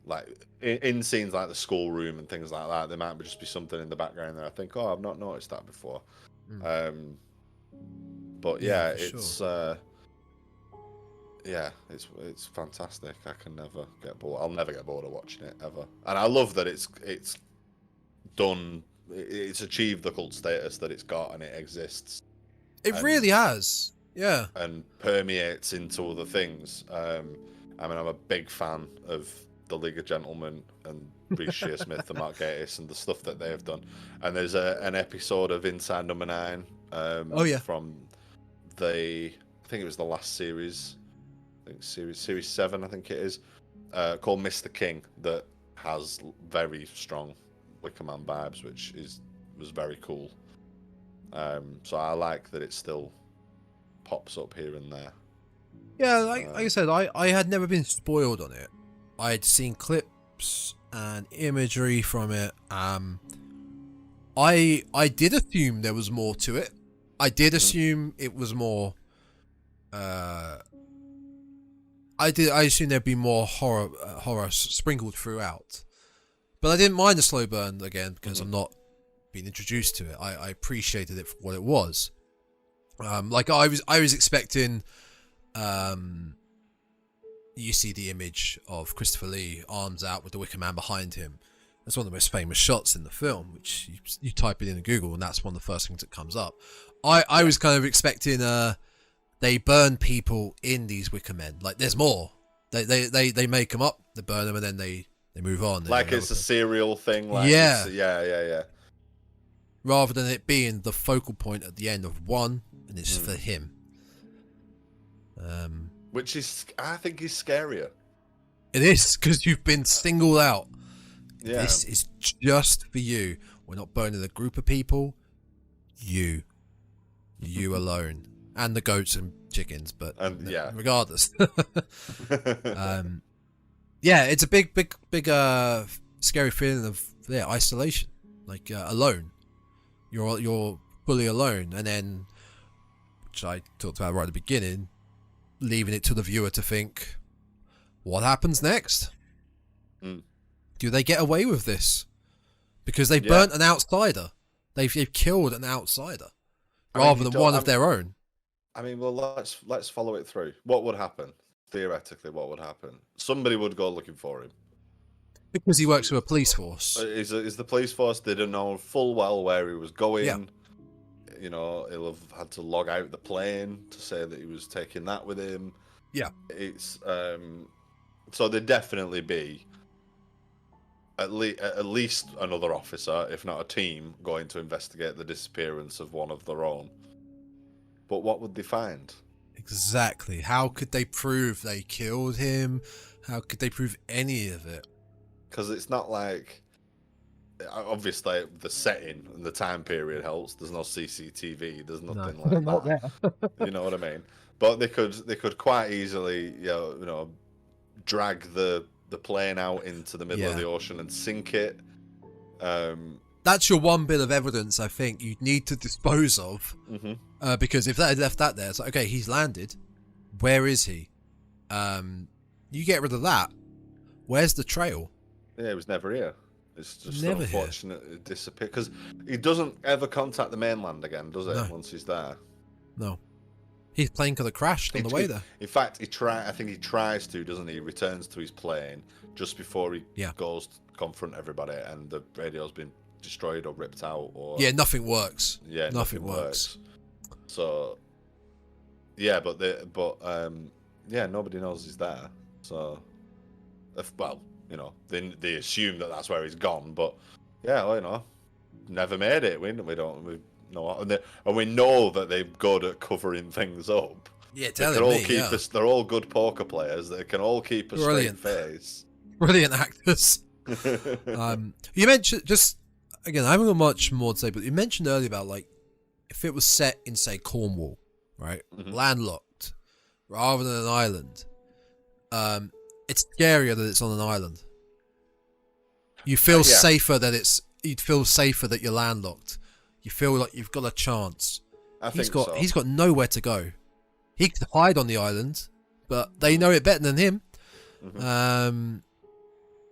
like in scenes like the schoolroom and things like that. There might just be something in the background that I think, oh, I've not noticed that before. But it's it's fantastic. I can never get bored. I'll never get bored of watching it ever. And I love that it's done. It's achieved the cult status that it's got, and it exists. It really has. Yeah. And permeates into other things. I mean, I'm a big fan of the League of Gentlemen and Reece Shearsmith and Mark Gatiss and the stuff that they have done. And there's an episode of Inside Number 9 from I think it was the last series. I think series 7, I think it is, called Mr. King, that has very strong Wicker Man vibes, which was very cool. So I like that it still pops up here and there. Yeah, like I said, I had never been spoiled on it. I had seen clips and imagery from it. I did assume there was more to it. I did assume it was more. I assumed there'd be more horror sprinkled throughout, but I didn't mind the slow burn again because I'm not being introduced to it. I appreciated it for what it was. Like I was expecting. You see the image of Christopher Lee, arms out with the Wicker Man behind him. That's one of the most famous shots in the film, which you type it in Google and that's one of the first things that comes up. I was kind of expecting they burn people in these Wicker Men. Like there's more. They make them up, they burn them, and then they move on. Like it's a serial thing. Like yeah. Rather than it being the focal point at the end of one, and it's for him. Which I think is scarier. It is, because you've been singled out. Yeah. This is just for you. We're not burning a group of people. You alone, and the goats and chickens. But regardless, it's a big scary feeling of isolation, like alone. You're fully alone, and then, which I talked about right at the beginning, leaving it to the viewer to think, what happens next? Do they get away with this? Because they burnt an outsider. They've killed an outsider rather than one of their own. I mean, well, let's follow it through. What would happen? Theoretically, what would happen? Somebody would go looking for him. Because he works for a police force. Is the police force didn't know full well where he was going? Yeah. He'll have had to log out the plane to say that he was taking that with him. Yeah. It's so there'd definitely be at least another officer, if not a team, going to investigate the disappearance of one of their own. But what would they find? Exactly. How could they prove they killed him? How could they prove any of it? Because it's not like, obviously the setting and the time period helps. There's no CCTV. There's nothing like that. You know what I mean? But they could quite easily, drag the plane out into the middle of the ocean and sink it. That's your one bit of evidence I think you'd need to dispose of. Because if they had left that there, it's like, okay, he's landed. Where is he? You get rid of that. Where's the trail? Yeah, he was never here. It's just never unfortunate it disappeared. Because he doesn't ever contact the mainland again, does it? No. Once he's there. No. His plane could have crashed on the way there. In fact, I think he tries to, doesn't he? He returns to his plane just before he goes to confront everybody, and the radio's been destroyed or ripped out. Or nothing works. Yeah, nothing works. So yeah, but nobody knows he's there. So they assume that that's where he's gone. But yeah, well, never made it. We know, and we know that they're good at covering things up. Yeah, They're all good poker players. They can all keep a straight face. Brilliant actors. You mentioned, just again, I haven't got much more to say, but you mentioned earlier about like if it was set in, say, Cornwall, right, landlocked, rather than an island. It's scarier that it's on an island. You feel safer that you'd feel safer that you're landlocked. You feel like you've got a chance. He's got nowhere to go. He could hide on the island, but they know it better than him.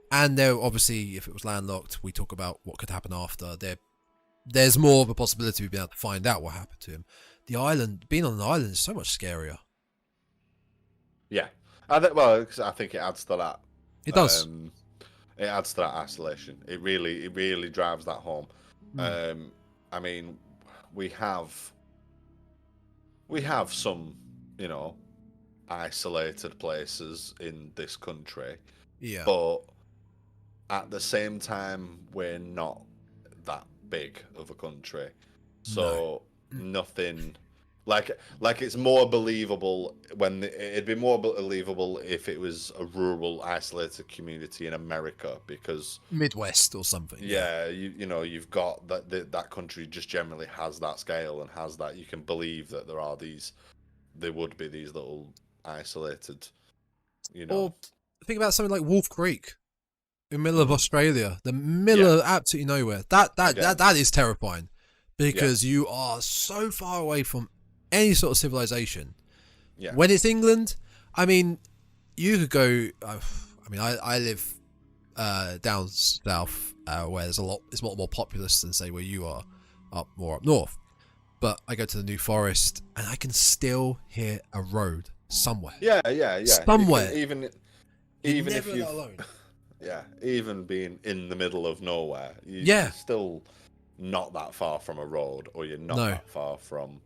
And there, obviously, if it was landlocked, we talk about what could happen after. There's more of a possibility of being able to find out what happened to him. The island, being on an island, is so much scarier. Yeah, I think it adds to that. It does. It adds to that isolation. It really drives that home. I mean, we have some, isolated places in this country. Yeah. But at the same time, we're not that big of a country, so nothing. Like it's more believable it'd be more believable if it was a rural, isolated community in America, because Midwest or something. Yeah, you've got that country just generally has that scale and has that. You can believe that there would be these little isolated, Or think about something like Wolf Creek, in the middle of Australia, the middle of absolutely nowhere. That is terrifying, because you are so far away from any sort of civilization. Yeah. When it's England, I mean, you could go. I live down south, where it's a lot more populous than, say, where you are, up north. But I go to the New Forest, and I can still hear a road somewhere. Yeah. Somewhere. Even if you're alone. Yeah, even being in the middle of nowhere, you're still not that far from a road, or you're not that far from,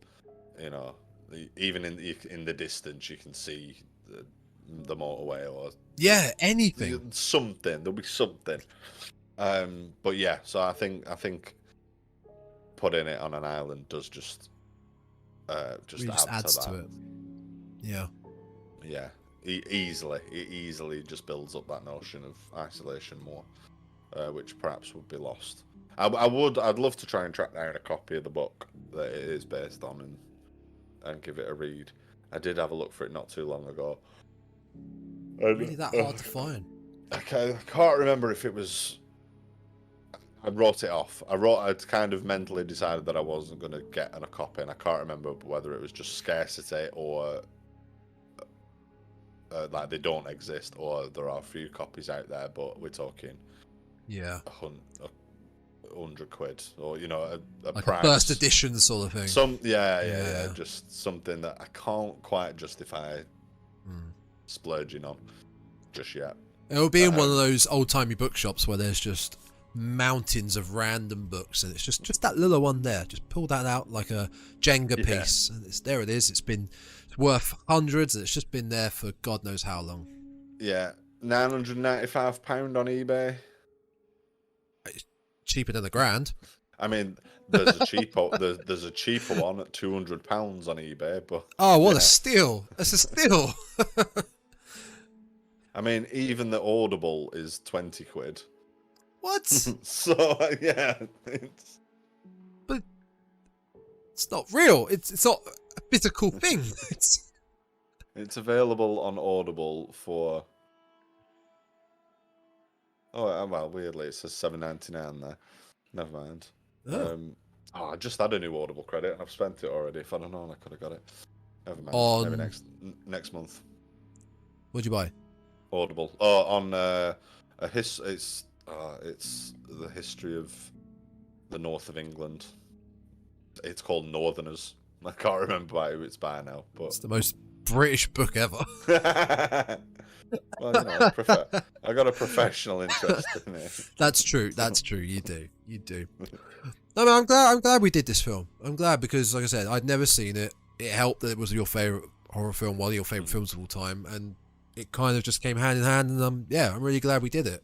even in the distance you can see the motorway or anything. There'll be something. But yeah, so I think putting it on an island does just adds to it. Yeah. Yeah. It easily just builds up that notion of isolation more, which perhaps would be lost. I'd love to try and track down a copy of the book that it is based on and give it a read. I did have a look for it not too long ago. Really that hard to find? I can't remember if it was. I wrote it off. I'd kind of mentally decided that I wasn't going to get a copy, and I can't remember whether it was just scarcity or. Like they don't exist, or there are a few copies out there, but we're talking, £100, or a like price, a first edition sort of thing. Just something that I can't quite justify splurging on just yet. It'll be in one of those old-timey bookshops where there's just mountains of random books, and it's just that little one there. Just pull that out like a Jenga piece, and there it is. It's worth hundreds, and it's just been there for God knows how long. Yeah, £995 on eBay. It's cheaper than £1,000. I mean, there's a cheaper one at £200 on eBay, but what a steal! That's a steal. I mean, even the Audible is £20. What? So yeah, but it's not real. It's not a physical thing. It's available on Audible for. Oh well, weirdly it says $7.99 there. Never mind. I just had a new Audible credit and I've spent it already. If I'd have known, I could have got it. Never mind. Maybe next month. What'd you buy? Audible. Oh, on it's the history of the north of England. It's called Northerners. I can't remember who it's by now, but it's the most British book ever. Well, I got a professional interest in it. That's true. You do. No, man, I'm glad we did this film. I'm glad because, like I said, I'd never seen it. It helped that it was your favourite horror film, one of your favourite films of all time, and it kind of just came hand in hand. And I'm really glad we did it.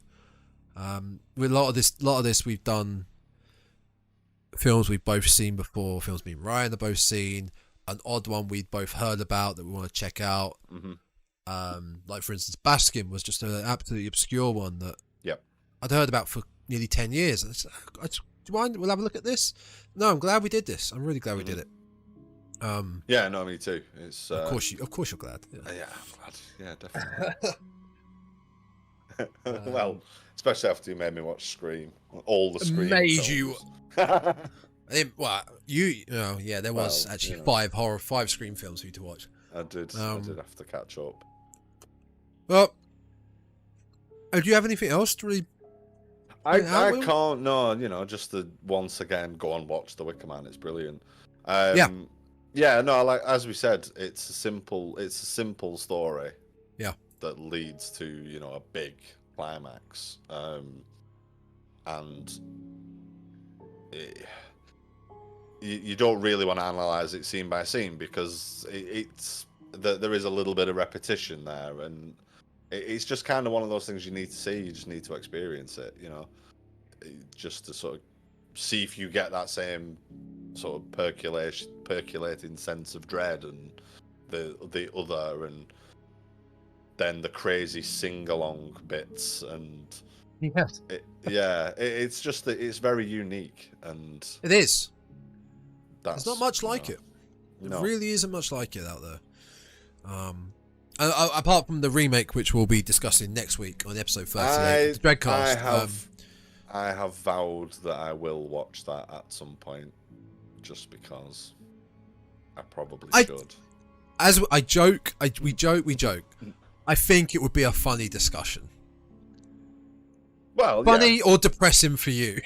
With a lot of this, we've done films we've both seen before. Films me and Ryan have both seen. An odd one we'd both heard about that we want to check out. Like for instance, Baskin was just an absolutely obscure one that I'd heard about for nearly 10 years. Do you mind? We'll have a look at this. No, I'm glad we did this. I'm really glad we did it. Yeah, no, me too. It's of course you're glad. Yeah, I'm glad. Yeah, definitely. Well, especially after you made me watch Scream, all the Scream films. There was actually five Scream films for you to watch. I did have to catch up. Well, do you have anything else to really? I can't. No, just to once again go and watch The Wicker Man. It's brilliant. No, like as we said, it's a simple story. Yeah. That leads to a big climax, and you don't really want to analyze it scene by scene because there is a little bit of repetition there, and it's just kind of one of those things you need to see. You just need to experience it, just to sort of see if you get that same sort of percolating sense of dread and the other, and then the crazy sing-along bits, and it's very unique, and it is. There's not much like it. No. It really isn't much like it out there. Apart from the remake, which we'll be discussing next week on episode 38, Dreadcast. I have vowed that I will watch that at some point, just because I probably should. As I joke, we joke. I think it would be a funny discussion. Well, funny or depressing for you.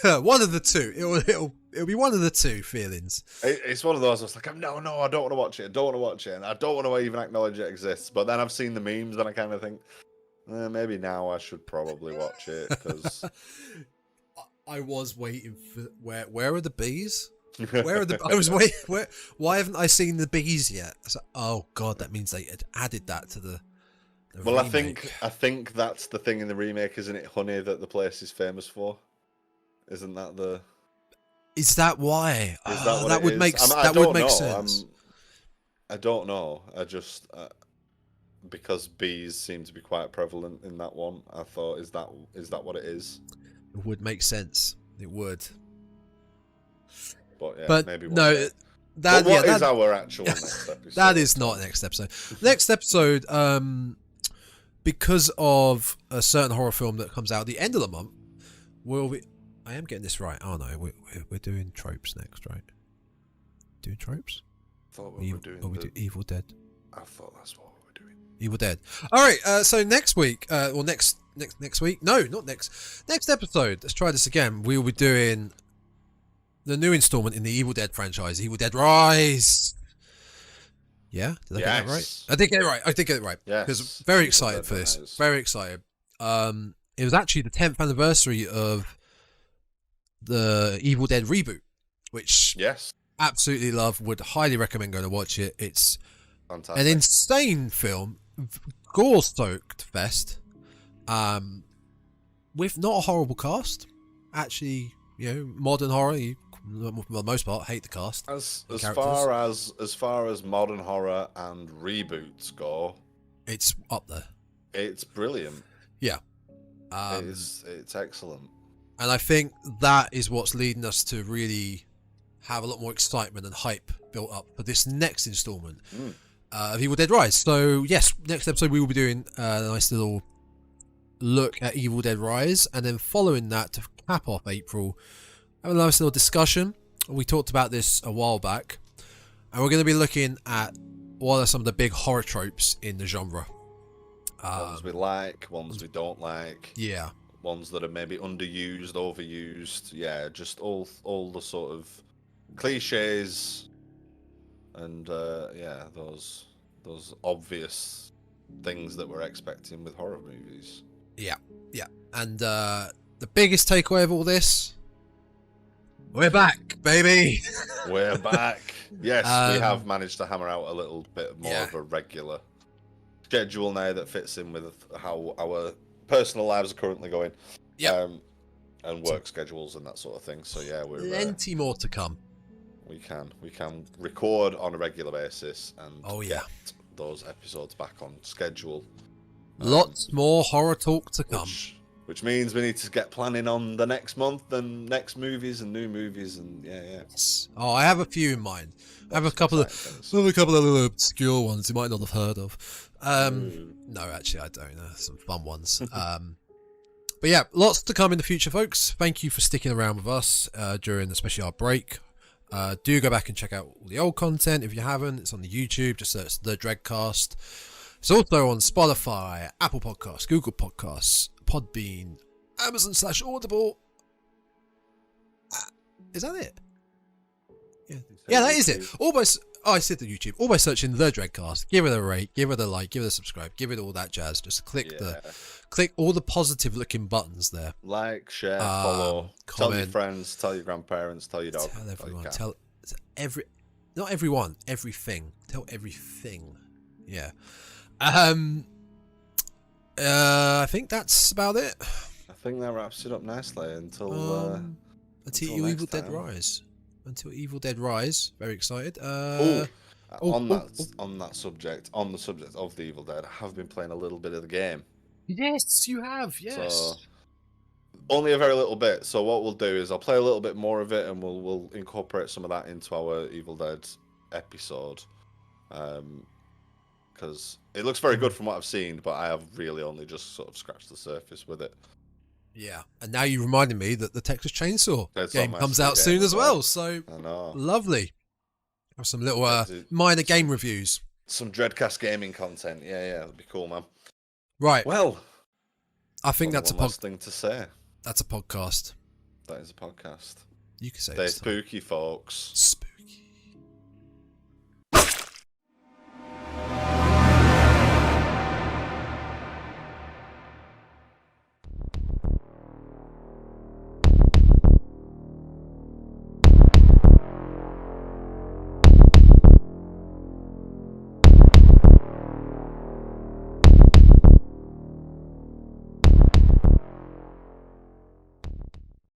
One of the two. It'll be one of the two feelings. It's one of those. I was like, no, I don't want to watch it. And I don't want to even acknowledge it exists. But then I've seen the memes, and I kind of think, maybe now I should probably watch it because I was waiting for where are the bees? Where are the? I was waiting. Why haven't I seen the bees yet? I was like, oh god, that means they had added that to the well, remake. I think that's the thing in the remake, isn't it? Honey, that the place is famous for. Isn't that the? Is that why? That would make sense. I don't know. I just because bees seem to be quite prevalent in that one. I thought, is that what it is? It would make sense. It would. But maybe no. Is our actual next episode? That is not next episode. Next episode, because of a certain horror film that comes out at the end of the month, I am getting this right. Oh no, we're doing tropes next, right? Doing tropes? I thought we were doing Evil Dead. I thought that's what we were doing. Evil Dead. All right. So next week, next week? No, not next. Next episode. Let's try this again. We will be doing the new installment in the Evil Dead franchise, Evil Dead Rise. Yeah, did I get that right? I did get it right. Yeah. Because very excited for this. Rise. Very excited. It was actually the 10th anniversary of the Evil Dead reboot, which absolutely love. Would highly recommend going to watch it. It's fantastic. An insane film, gore-stoked fest, with not a horrible cast. Actually, modern horror. You, for the most part, hate the cast. As far as modern horror and reboots go, it's up there. It's brilliant. Yeah, it's excellent. And I think that is what's leading us to really have a lot more excitement and hype built up for this next installment of Evil Dead Rise. So, yes, next episode we will be doing a nice little look at Evil Dead Rise. And then following that, to cap off April, have a nice little discussion. We talked about this a while back. And we're going to be looking at what are some of the big horror tropes in the genre. Ones we like, ones we don't like. Yeah. Ones that are maybe underused, overused, just all the sort of cliches, and those obvious things that we're expecting with horror movies. Yeah, and the biggest takeaway of all this, we're back, baby. We're back. Yes, we have managed to hammer out a little bit more of a regular schedule now that fits in with how our personal lives are currently going. Yeah. And work schedules and that sort of thing. So yeah, we're plenty more to come. We can record on a regular basis and get those episodes back on schedule. Lots more horror talk to come. Which means we need to get planning on the next month and next movies and new movies and Yes. Oh, I have a few in mind. I have a couple of little obscure ones you might not have heard of. No, actually, I don't. Some fun ones. But yeah, lots to come in the future, folks. Thank you for sticking around with us during especially our break. Do go back and check out all the old content if you haven't. It's on the YouTube. Just search the Dreadcast. It's also on Spotify, Apple Podcasts, Google Podcasts, Podbean, Amazon/Audible. Is that it? Yeah, that is it. Almost. Oh, I said the YouTube. Almost searching the Dreadcast. Give it a rate. Give it a like. Give it a subscribe. Give it all that jazz. Just click all the positive-looking buttons there. Like, share, follow, comment. Tell your friends, tell your grandparents, tell your dog. Tell everyone. Not everyone. Everything. Tell everything. Yeah. I think that's about it. I think that wraps it up nicely until Evil Dead Rise. Until Evil Dead Rise. Very excited. On the subject of the Evil Dead, I have been playing a little bit of the game. Yes, you have. Yes. So, only a very little bit. So what we'll do is I'll play a little bit more of it, and we'll incorporate some of that into our Evil Dead episode. Because it looks very good from what I've seen, but I have really only just sort of scratched the surface with it. Yeah, and now you reminded me that the Texas Chainsaw game comes out game soon as well. So I know. Lovely. Have some little minor game reviews. Some Dreadcast gaming content. Yeah, that'd be cool, man. Right. Well, I think that's a thing to say. That's a podcast. That is a podcast. You can say Stay spooky, folks.